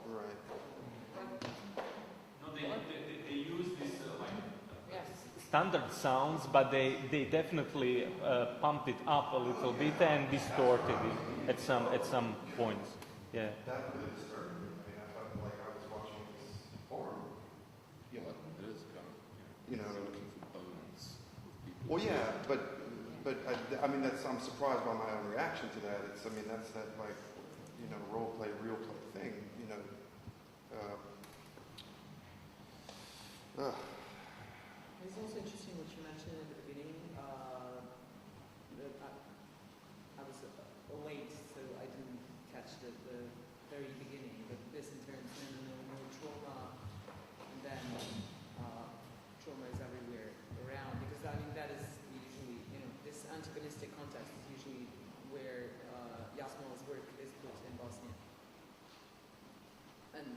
Right. No, they use this standard sounds, but they definitely pumped it up a little bit and distorted it at some points. Yeah. That really disturbed me. I mean, I felt like I was watching this horror movie. You know, it is kind of, you know, looking for bones. Well, yeah, but I mean, I'm surprised by my own reaction to that. That's that like, you know, role play, real play thing. You know. It's also interesting what you mentioned at the beginning. That I was late, so I didn't catch the very beginning. But this in terms of no trauma, and then trauma is everywhere around. Because I mean that is usually, you know, this antagonistic context is usually where Jasmil's work is put in Bosnia. And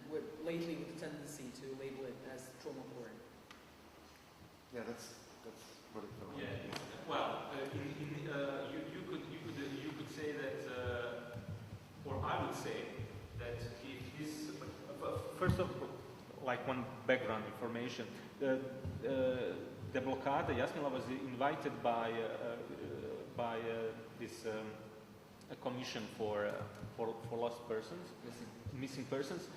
lately with the tendency to label it as trauma porn. Yeah, that's what it felt like. Yeah. Well, you could say that first of like one background information. The Blockada, Jasmila was invited by this a commission for lost persons, missing persons,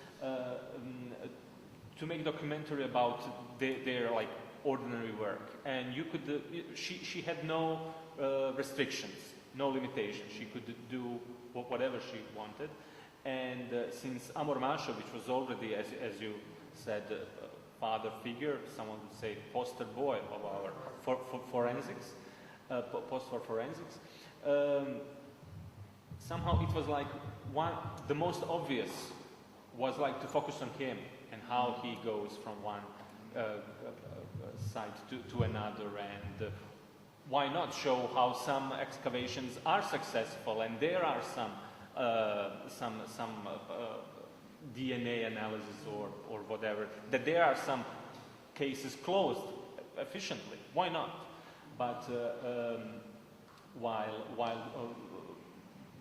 to make documentary about their like ordinary work. And you could, she had no restrictions, no limitations. She could do whatever she wanted. And since Amor Mašović was already, as you said, father figure, someone would say poster boy of our forensics, post for forensics, somehow it was like the most obvious was like to focus on him and how he goes from one site to another, and why not show how some excavations are successful and there are some DNA analysis or whatever, that there are some cases closed efficiently. Why not? But while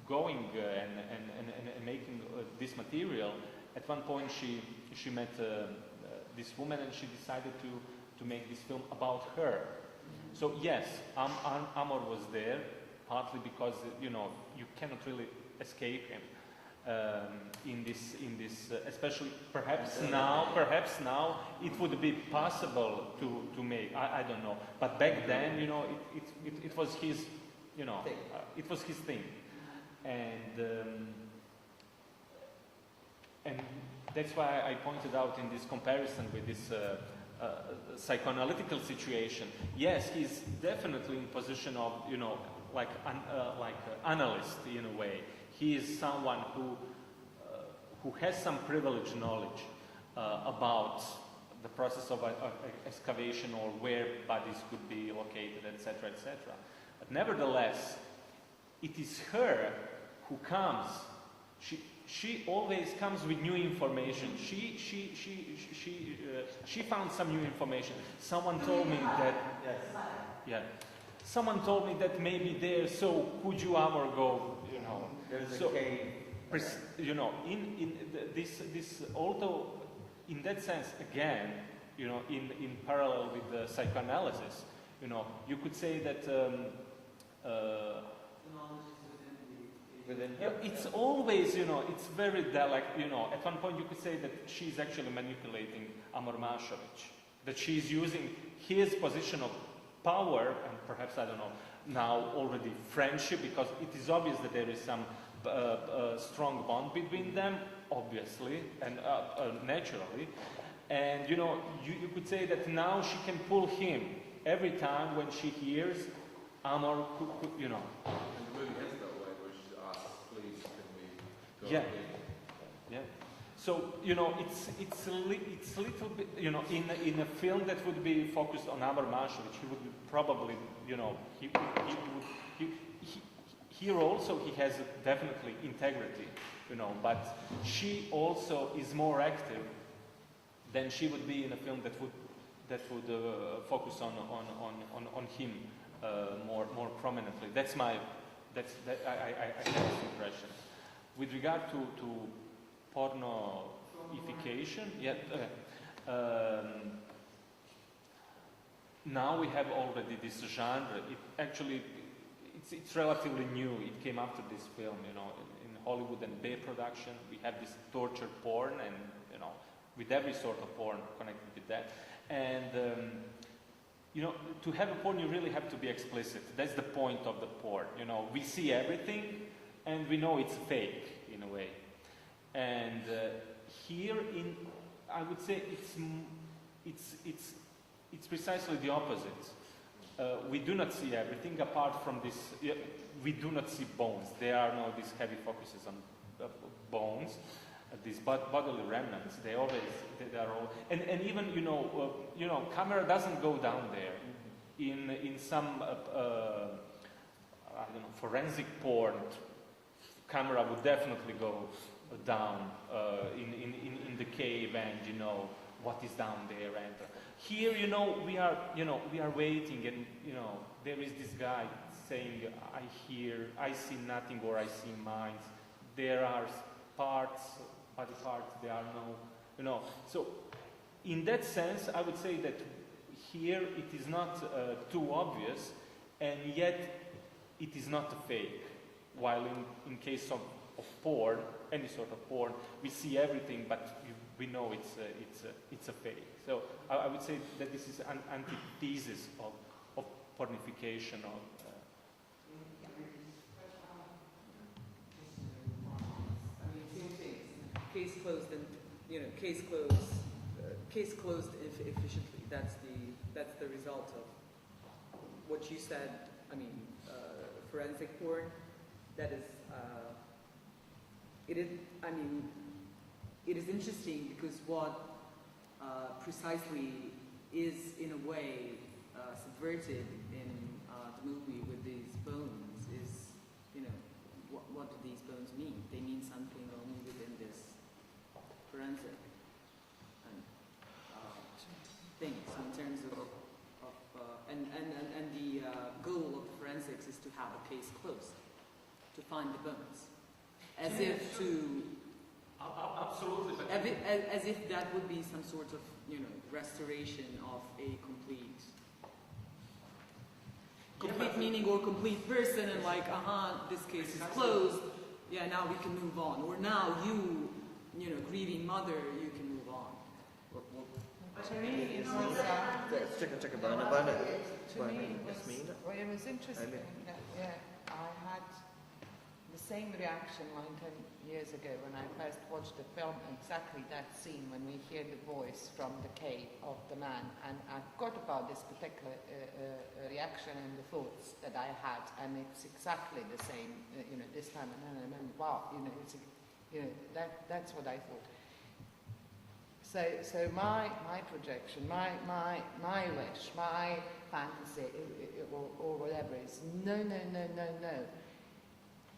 going and making this material, at one point she met this woman and she decided to make this film about her. So yes, Amor was there, partly because you cannot really escape him in this, especially perhaps now it would be possible to make. I don't know, but back then it was his it was his thing, and that's why I pointed out in this comparison with this psychoanalytical situation. Yes, he's definitely in position of like analyst in a way. He is someone who has some privileged knowledge about the process of excavation or where bodies could be located, etc., etc. But nevertheless, it is her who comes. She always comes with new information. She found some new information. Someone told me that. Yeah. Someone told me that maybe there. So could you ever go? There's so, a cave. In this, although in that sense, again, in parallel with the psychoanalysis, you could say that. It's always, it's very delicate, at one point you could say that she's actually manipulating Amor Mašović, that she's using his position of power, and perhaps, I don't know, now already friendship, because it is obvious that there is some strong bond between them, obviously, and naturally, and, you could say that now she can pull him every time when she hears Amor, And the movie ends that way, where she asks, please, can we go yeah. again? Yeah. So, it's a little bit, in a film that would be focused on Amor Mašović, he would probably, here also he has definitely integrity, but she also is more active than she would be in a film that would focus on him more prominently. I get this impression. With regard to pornoification, now we have already this genre. It's relatively new. It came after this film, in Hollywood and Bay production. We have this torture porn, and with every sort of porn connected with that. And to have a porn, you really have to be explicit. That's the point of the porn. We see everything, and we know it's fake in a way. And here, I would say it's precisely the opposite. We do not see everything apart from this. We do not see bones. There are no these heavy focuses on bones, these bodily remnants. They are all, and even camera doesn't go down there. In some I don't know, forensic porn, camera would definitely go down in the cave, and what is down there. And here, we are waiting, and there is this guy saying, I see nothing, or I see minds. There are body parts. There are you know. So in that sense, I would say that here it is not too obvious, and yet it is not a fake. While in case of porn, any sort of porn, we see everything, but we know it's a fake. So I would say that this is an antithesis of pornification of. Two things. Case closed and case closed efficiently. That's the result of what you said. I mean, forensic porn. That is. It is. I mean, it is interesting because what precisely is in a way subverted in the movie with these bones is, you know, what do these bones mean? They mean something only within this forensic thing. So in terms of and the goal of the forensics is to have a case closed, to find the bones, as if to. Absolutely. As if that would be some sort of, you know, restoration of a complete meaning or complete person, and like, this case is closed. Yeah, now we can move on. Or now you know, grieving mother, you can move on. To me, it was. It was interesting. Yeah, I had the same reaction like 10 years ago when I first watched the film, exactly that scene when we hear the voice from the cave of the man, and I forgot about this particular reaction and the thoughts that I had, and it's exactly the same, you know, this time, and then I remember, wow, you know, it's, you know, that's what I thought. So my projection, my wish, my fantasy, or whatever is no.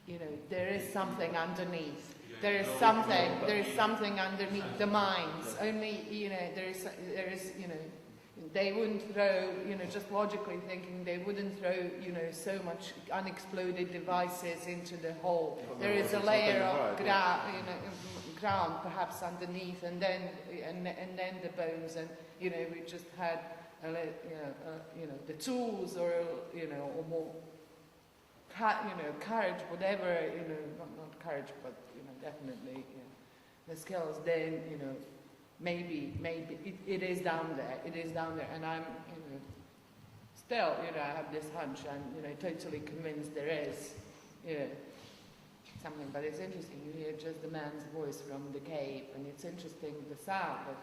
You know, there is something underneath. There is something underneath the minds. Only, you know, there is, you know, they wouldn't throw, you know, just logically thinking, they wouldn't throw, you know, so much unexploded devices into the hole. There is a layer of ground perhaps underneath, and then the bones, and, you know, we just had, you know, the tools, or, you know, or more. You know, courage, whatever, you know, not courage, but, you know, definitely, you know, the skills, then, you know, maybe it is down there, and I'm, you know, still, you know, I have this hunch, I'm, you know, totally convinced there is, you know, something, but it's interesting, you hear just the man's voice from the cave, and it's interesting the sound of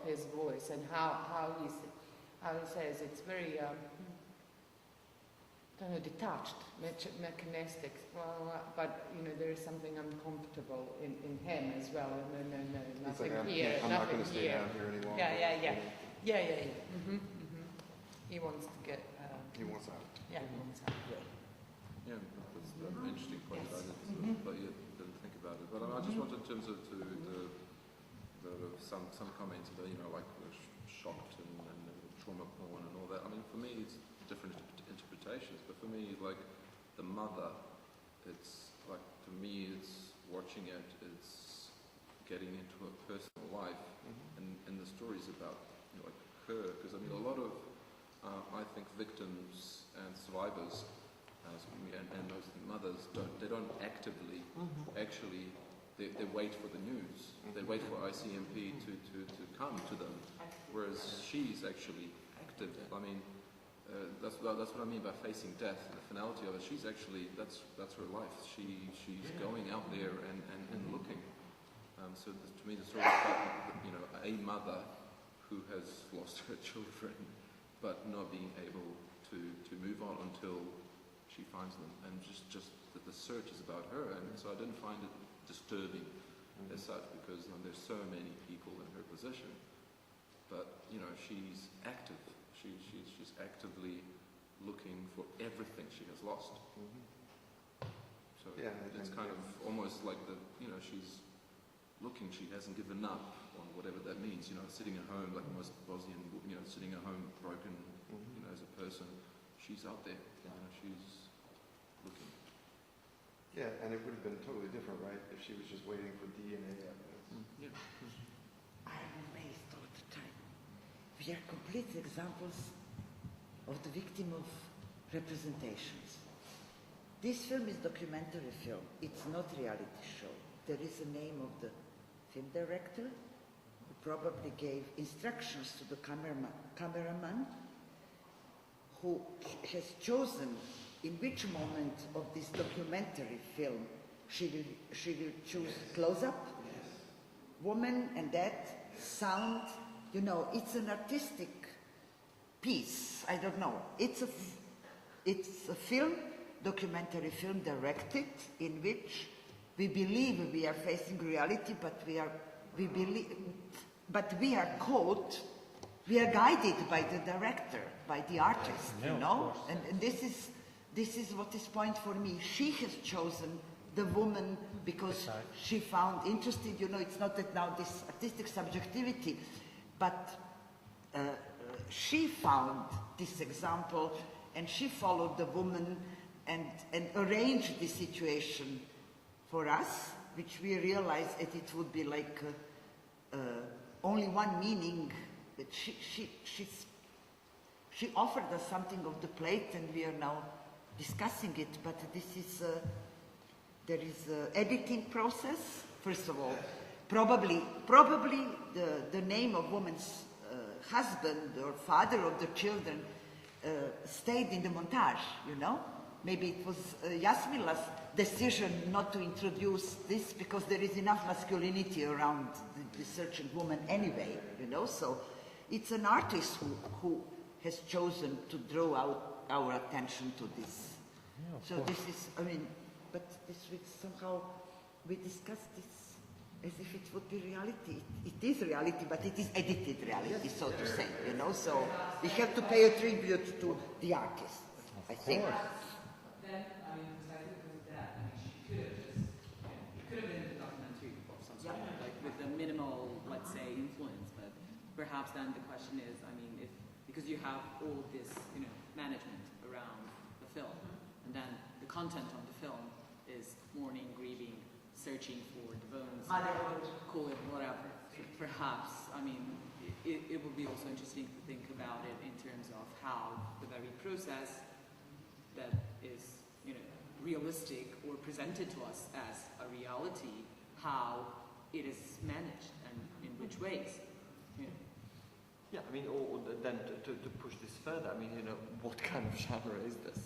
his voice, and how he says it's very, detached, mechanistic, but, you know, there is something uncomfortable in him as well. No, nothing like, here, I'm not going to stay here. down here any longer. Yeah. He wants to get. He wants out. Yeah, he wants out. Yeah, that's an interesting point. Yes. But you didn't think about it. But I just wanted, in terms of some comments about, you know, like shocked and trauma porn and all that. I mean, for me, it's different interpretations, but for me, like the mother, it's like, for me, it's watching it, it's getting into her personal life, and the stories about, you know, like her, because I mean, a lot of I think victims and survivors, and mostly mothers, don't actively actually. They wait for the news. They wait for ICMP to come to them, whereas she's actually active. I mean. That's what I mean by facing death, the finality of it. She's actually, that's her life. She's going out there and looking. So to me, the story is about, you know, a mother who has lost her children, but not being able to move on until she finds them, and just that the search is about her. And so I didn't find it disturbing as such, because there's so many people in her position. But, you know, she's active. She's actively looking for everything she has lost. So yeah, it's kind of almost like she's looking. She hasn't given up on whatever that means. You know, sitting at home like most Bosnian, you know, sitting at home broken, you know, as a person. She's out there. You know, she's looking. Yeah, and it would have been totally different, right, if she was just waiting for DNA evidence. I'm amazed all the time. We are complete examples of the victim of representations. This film is documentary film. It's not reality show. There is a name of the film director who probably gave instructions to the cameraman who has chosen in which moment of this documentary film she will choose close-up, woman and that, sound, you know, it's an artistic piece, I don't know. It's a film, documentary film directed in which we believe we are facing reality, but we are caught, we are guided by the director, by the artist, you know? And this is what is point for me. She has chosen the woman because she found interested, you know, it's not that now this artistic subjectivity, but she found this example and she followed the woman and arranged the situation for us, which we realized that it would be like only one meaning, that she offered us something of the plate and we are now discussing it, but this is, there is an editing process, first of all. Probably the name of woman's husband or father of the children stayed in the montage, you know? Maybe it was Jasmila's decision not to introduce this because there is enough masculinity around the searching woman anyway, you know? So it's an artist who has chosen to draw out our attention to this. Yeah, so this is, I mean, but this week somehow we discussed this as if it would be reality. It is reality, but it is edited reality, so to say, you know? So we have to pay a tribute to the artist, I think. Then, I mean, precisely because of that, I mean, she could have just, it could have been a documentary of some sort, like with a minimal, let's say, influence, but perhaps then the question is, I mean, if, because you have all of this, you know, management around the film, and then the content of the film is mourning, grieving, searching for the bones, call it whatever. So perhaps, I mean, it would be also interesting to think about it in terms of how the very process that is, you know, realistic or presented to us as a reality, how it is managed and in which ways. You know. Yeah, I mean, or then to push this further, I mean, you know, what kind of genre is this?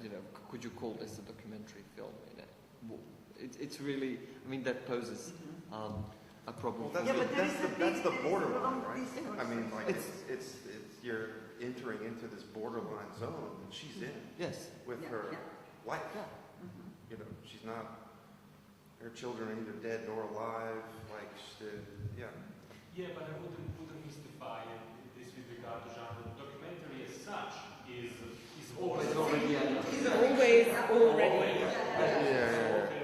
You know, could you call this a documentary film? You know, it's really, I mean, that poses a problem. Well, that's the borderline, right? I mean, like it's you're entering into this borderline zone, and she's in with her life. Yeah. You know, she's not. Her children are neither dead nor alive. Like, Yeah, but I wouldn't mystify this with regard to genre. The documentary as such is always already. There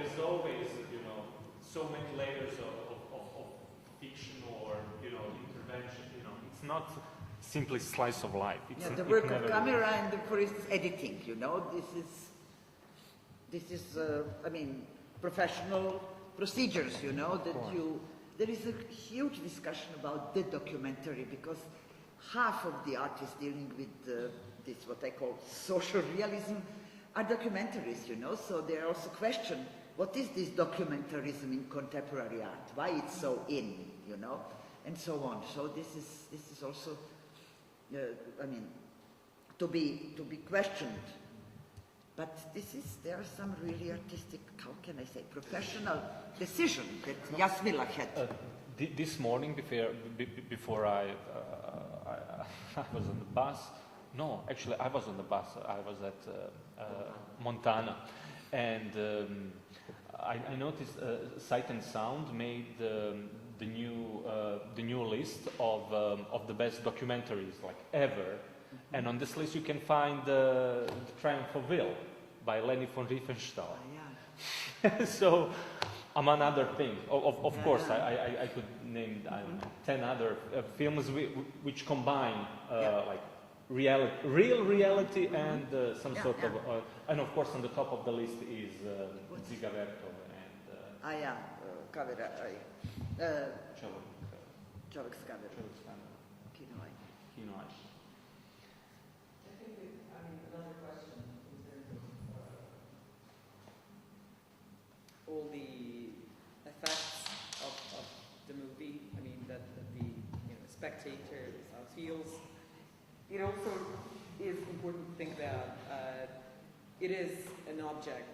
is always, you know, so many layers of fiction or, you know, intervention. You know, it's not simply slice of life. It's the work of camera and for instance editing. You know, this is I mean, professional procedures. You know that you. There is a huge discussion about the documentary because half of the artists dealing with this, what I call social realism, are documentaries, you know, so there are also questions, what is this documentarism in contemporary art? Why it's so in, you know, and so on. So this is also, I mean, to be questioned. But there are some really artistic, how can I say, professional decision that Jasmila had. This morning, before I was on the bus. No, actually, I was on the bus. I was at Montana, and I noticed Sight and Sound made the new list of the best documentaries like ever. And on this list you can find the Triumph of Will by Leni von Riefenstahl. So, among other things, of course, I could name 10 other films which combine like real reality and some sort of, and of course on the top of the list is Zigaverto and kaverai. Čovjek s kamerom. Kinoj. Kinoj. I think another question in terms of all the effects of the movie. I mean, that the spectator feels. It also is important to think that it is an object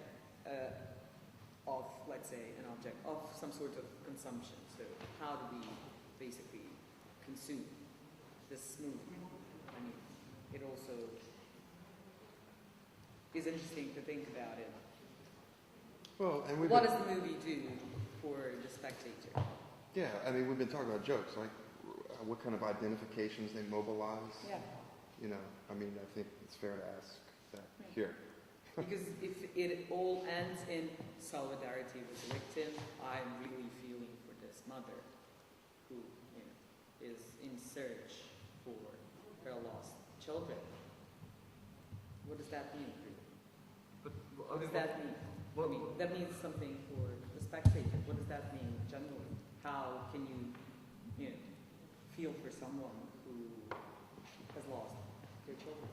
of, let's say, an object of some sort of consumption. So how do we basically consume this movie? I mean, it also is interesting to think about it. Well, and what does the movie do for the spectator? Yeah, I mean, we've been talking about jokes, like what kind of identifications they mobilize. Yeah. You know, I mean, I think it's fair to ask that here. Because if it all ends in solidarity with the victim, I'm really feeling for this mother who is in search for her lost children. What does that mean? But what does that mean? I mean, that means something for the spectator. What does that mean generally? How can you feel for someone who has lost their children?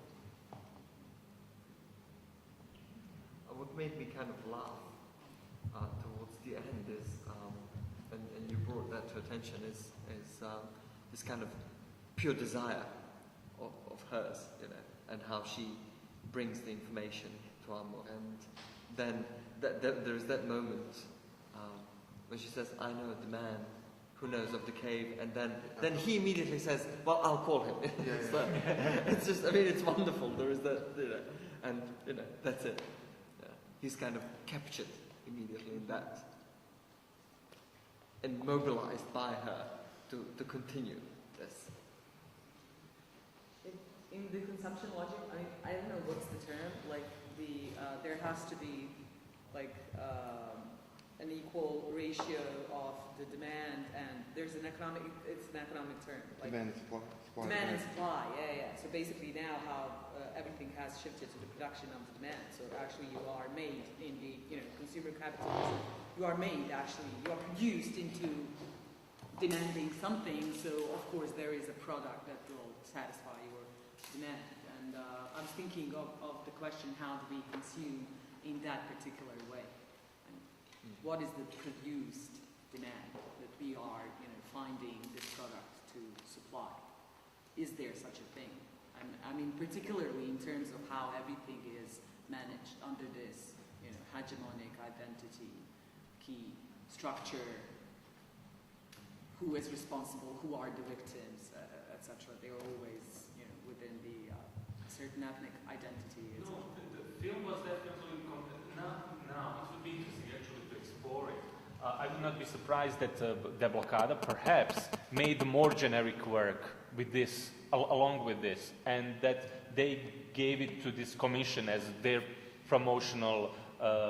What made me kind of laugh towards the end is, and you brought that to attention, is this kind of pure desire of hers, and how she brings the information to Amo. And then there is that moment when she says, "I know the man who knows of the cave," and then he immediately says, "Well, I'll call him." It's just, I mean, it's wonderful. There is that, and that's it. He's kind of captured immediately in that, and mobilized by her to continue this. In the consumption logic, I don't know what's the term. Like there has to be like an equal ratio of the demand, and there's an economic. It's an economic term. Like demand and supply. Demand and supply. Yeah. So basically now how everything has shifted to the production of the demand. So actually you are made in the consumer capitalism. You are produced into demanding something. So of course there is a product that will satisfy your demand. And I was thinking of the question, how do we consume in that particular way? And what is the produced demand that we are finding this product to supply? Is there such a thing? I mean, particularly in terms of how everything is managed under this, hegemonic identity, key structure, who is responsible, who are the victims, etc. They are always, within the certain ethnic identity. No, the film was definitely now. It would be interesting actually to explore it. I would not be surprised that Deblokada perhaps made more generic work with this, along with this, and that they gave it to this commission as their promotional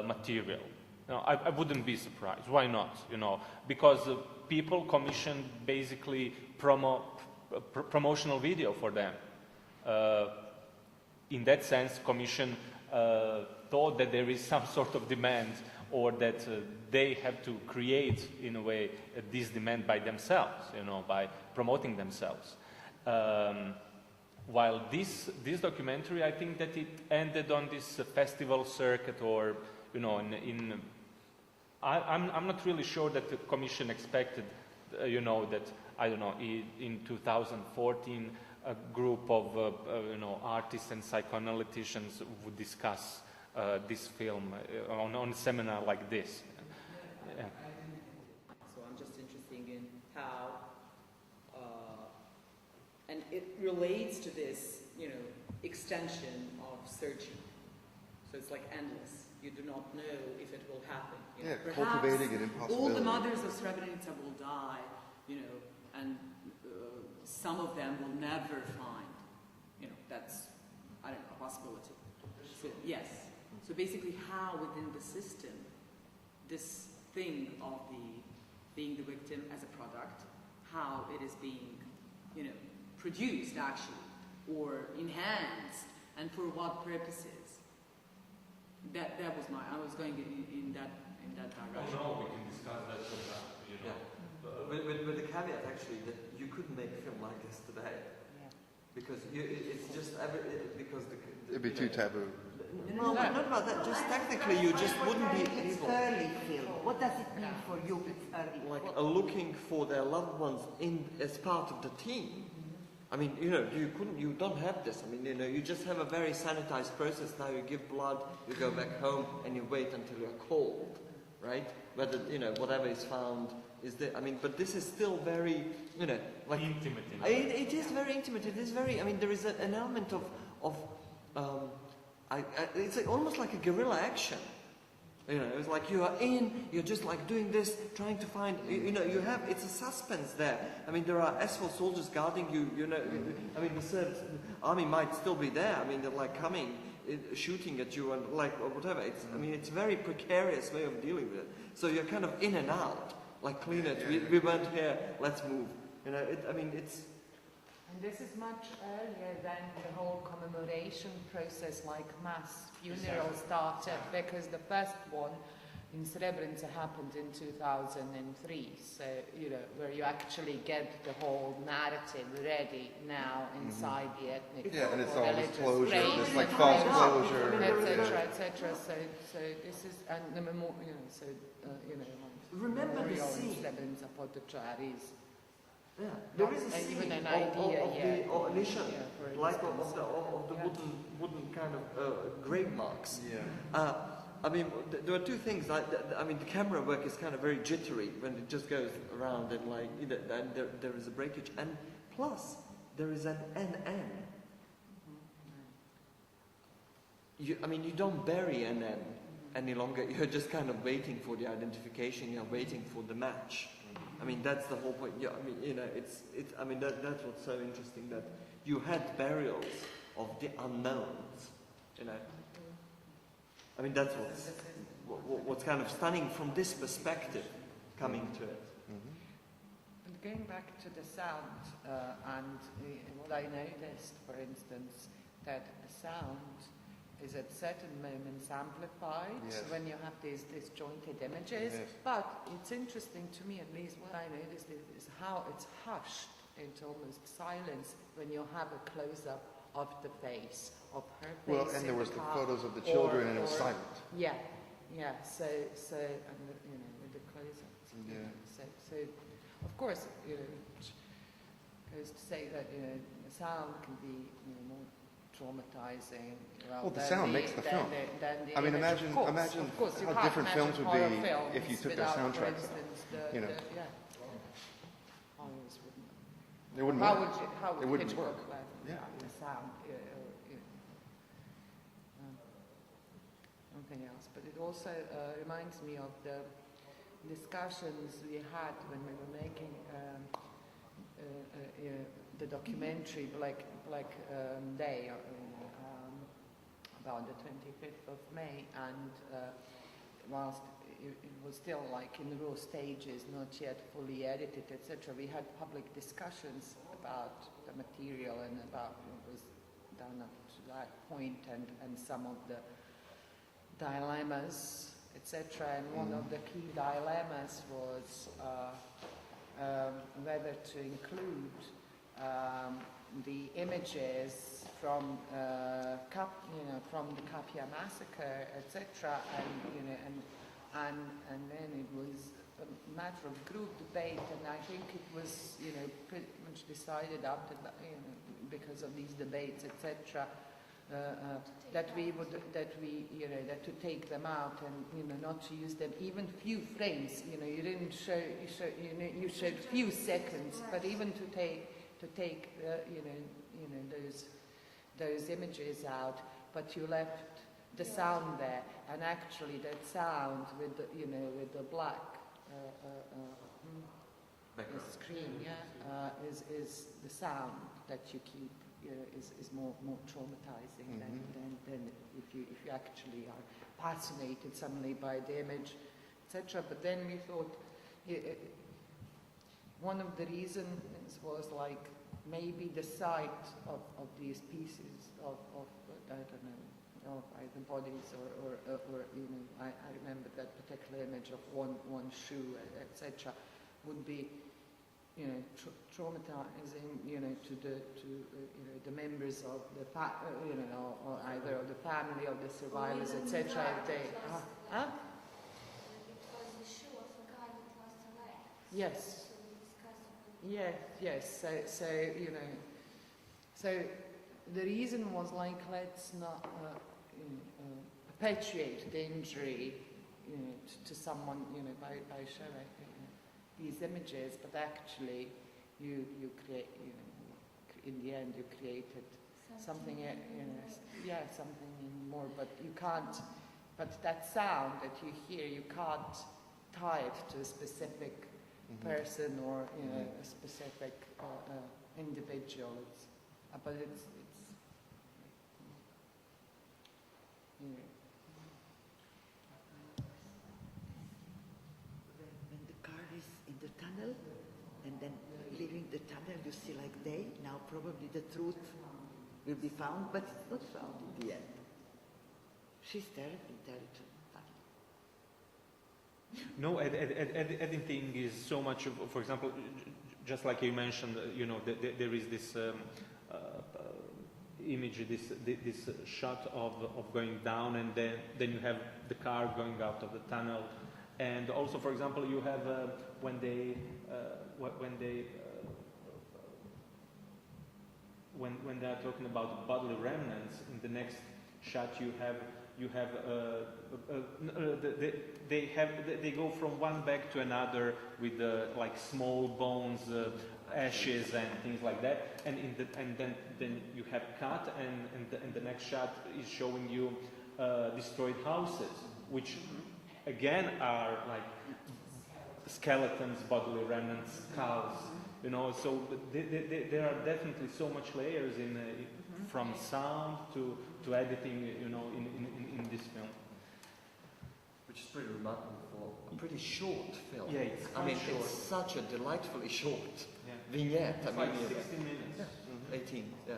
material. I wouldn't be surprised. Why not? Because people commissioned basically promotional video for them. In that sense, commission thought that there is some sort of demand, or that they have to create, in a way, this demand by themselves, by promoting themselves. While this documentary, I think that it ended on this festival circuit, or I'm not really sure that the commission expected, that in 2014 a group of artists and psychoanalyticians would discuss this film on a seminar like this. Yeah. So I'm just interested in how. And it relates to this, extension of searching. So it's like endless. You do not know if it will happen. Cultivating an impossibility. All the mothers of Srebrenica will die, and some of them will never find. That's, I don't know, a possibility. So, yes. So basically, how within the system, this thing of being the victim as a product, how it is being, produced actually, or enhanced, and for what purposes. That was I was going in that in that Oh direction. no, we can discuss that sometime, you know. With the caveat actually that you couldn't make a film like this today because it's just because It'd be too taboo. No, not about that. Just technically, you just wouldn't be It's able. early film. What does it mean for you? It's early. Like looking for their loved ones in as part of the team. I mean, you don't have this. I mean, you just have a very sanitized process. Now you give blood, you go back home, and you wait until you're called, right? Whether, whatever is found is there. I mean, but this is still very, like... Intimate. It is very intimate. It is very, there is an element of it's almost like a guerrilla action. It's like you are you're just like doing this, trying to find, it's a suspense there. I mean, there are S4 soldiers guarding you, the Serb army might still be there. I mean, they're like coming, shooting at you and like, or whatever. It's a very precarious way of dealing with it. So you're kind of in and out, like clean it, we weren't here, let's move. It's... And this is much earlier than the whole commemoration process, like mass funeral started, because the first one in Srebrenica happened in 2003. So, where you actually get the whole narrative ready now inside the ethnic Yeah, and it's or all this religious closure, graves, this like false closure. etc. So this is, and the memorial, Remember the scene. Srebrenica Potočari. Yeah, there is a scene even an of idea, the initial, for like of instance. the wooden kind of grave marks. Yeah. There are two things. The camera work is kind of very jittery when it just goes around and and there is a breakage. And plus, there is an NN. You don't bury NN any longer. You're just kind of waiting for the identification. You're waiting for the match. That's the whole point. Yeah, that's what's so interesting, that you had burials of the unknowns. That's what's kind of stunning from this perspective, coming to it. And going back to the sound, and what I noticed, for instance, that the sound is at certain moments amplified when you have these disjointed images. Yes. But it's interesting to me, at least what I noticed, is how it's hushed into almost silence when you have a close-up of the face, of her face. Well, and there was the photos of the children, and it was silent. Yeah. So, and with the close-ups. So, of course, it goes to say that the sound can be more traumatizing. Well, the sound makes the film. Imagine how different films would be if you took their soundtracks out. It wouldn't work. How would it wouldn't Hitchcock work. The sound? Something else, but it also reminds me of the discussions we had when we were making the documentary Black Day about the 25th of May, and whilst it was still like in raw stages, not yet fully edited, etc., we had public discussions about the material and about what was done up to that point, and some of the dilemmas, etc. And one of the key dilemmas was whether to include the images from from the Capia massacre, etc. And then it was a matter of group debate, and I think it was pretty much decided after that, because of these debates, etc. That to take them out and not to use them, even few frames. You didn't show. You showed few seconds, but even to take those images out, but you left the sound there, and actually that sound with the black screen, is the sound that you keep. Is more traumatizing than if you actually are fascinated suddenly by the image, etc. But then we thought one of the reasons was like maybe the sight of these pieces of I don't know, of either bodies or you know, I remember that particular image of one shoe, etc., would be, you know, traumatizing, you know, to you know, the members of the you know, or either of the family of the survivors, etc. If they, huh? It was the shoe of a guy that lost a leg. Yes. So we discussed about Yes. So you know, so the reason was like, let's not perpetuate the injury, you know, to someone, you know, by showing these images, but actually you create, you know, in the end you created something, you know, something more, but you can't, but that sound that you hear, you can't tie it to a specific person or, you know, a specific individual. But it's you know. When the car is in the tunnel, and then leaving the tunnel, you see like now probably the truth will be found, but it's not found in the end. She's terribly intelligent. No, editing is so much, for example, just like you mentioned, you know, there is this image, this shot of going down, and then you have the car going out of the tunnel. And also, for example, you have when they are talking about bodily remnants, in the next shot they go from one bag to another with like small bones, ashes and things like that, and then you have cut, and the next shot is showing you destroyed houses, which again are like skeletons, bodily remnants, skulls, you know. So there are definitely so much layers in from sound to editing, you know, in this film. Which is pretty remarkable for a pretty short film. Yeah, it's I mean, short. it's such a delightfully short vignette. It's like 16 minutes. Yeah. 18, yeah.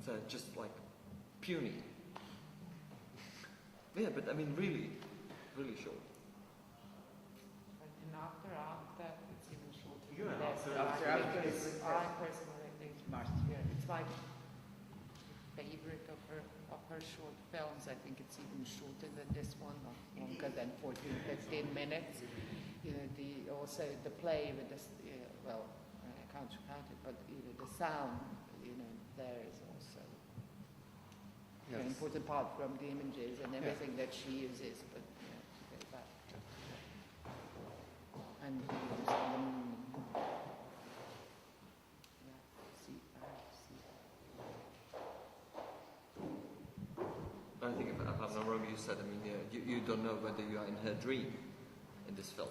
So just like puny. Yeah, but I mean, really, really short. And after, it's even shorter. Yeah, after is, I personally think it's my favorite of her short films. I think it's even shorter than this one, not longer than 14, 15 minutes. You know, also the play with this, well, I can't count it, but you know, the sound, you know, there is also an important part from the images and everything that she uses, but you know, to get back to and I think if I'm not wrong, you said, I mean, you don't know whether you are in her dream in this film,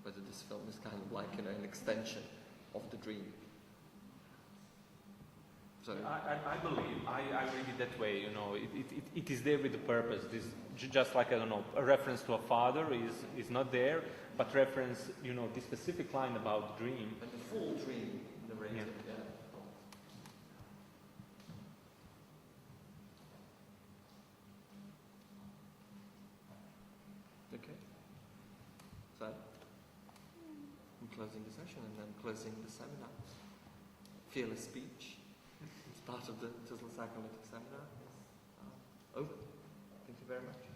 whether this film is kind of like, you know, an extension of the dream. So I believe, I read it that way, you know, it is there with a purpose. This, just like, I don't know, a reference to a father is not there, but reference, you know, this specific line about the dream. And the full dream narrated, yeah. Okay. So, I'm closing the session and then closing the seminar. Fearless speech. It's part of the Tuzla Psychoanalytic Seminar. Over. Thank you very much.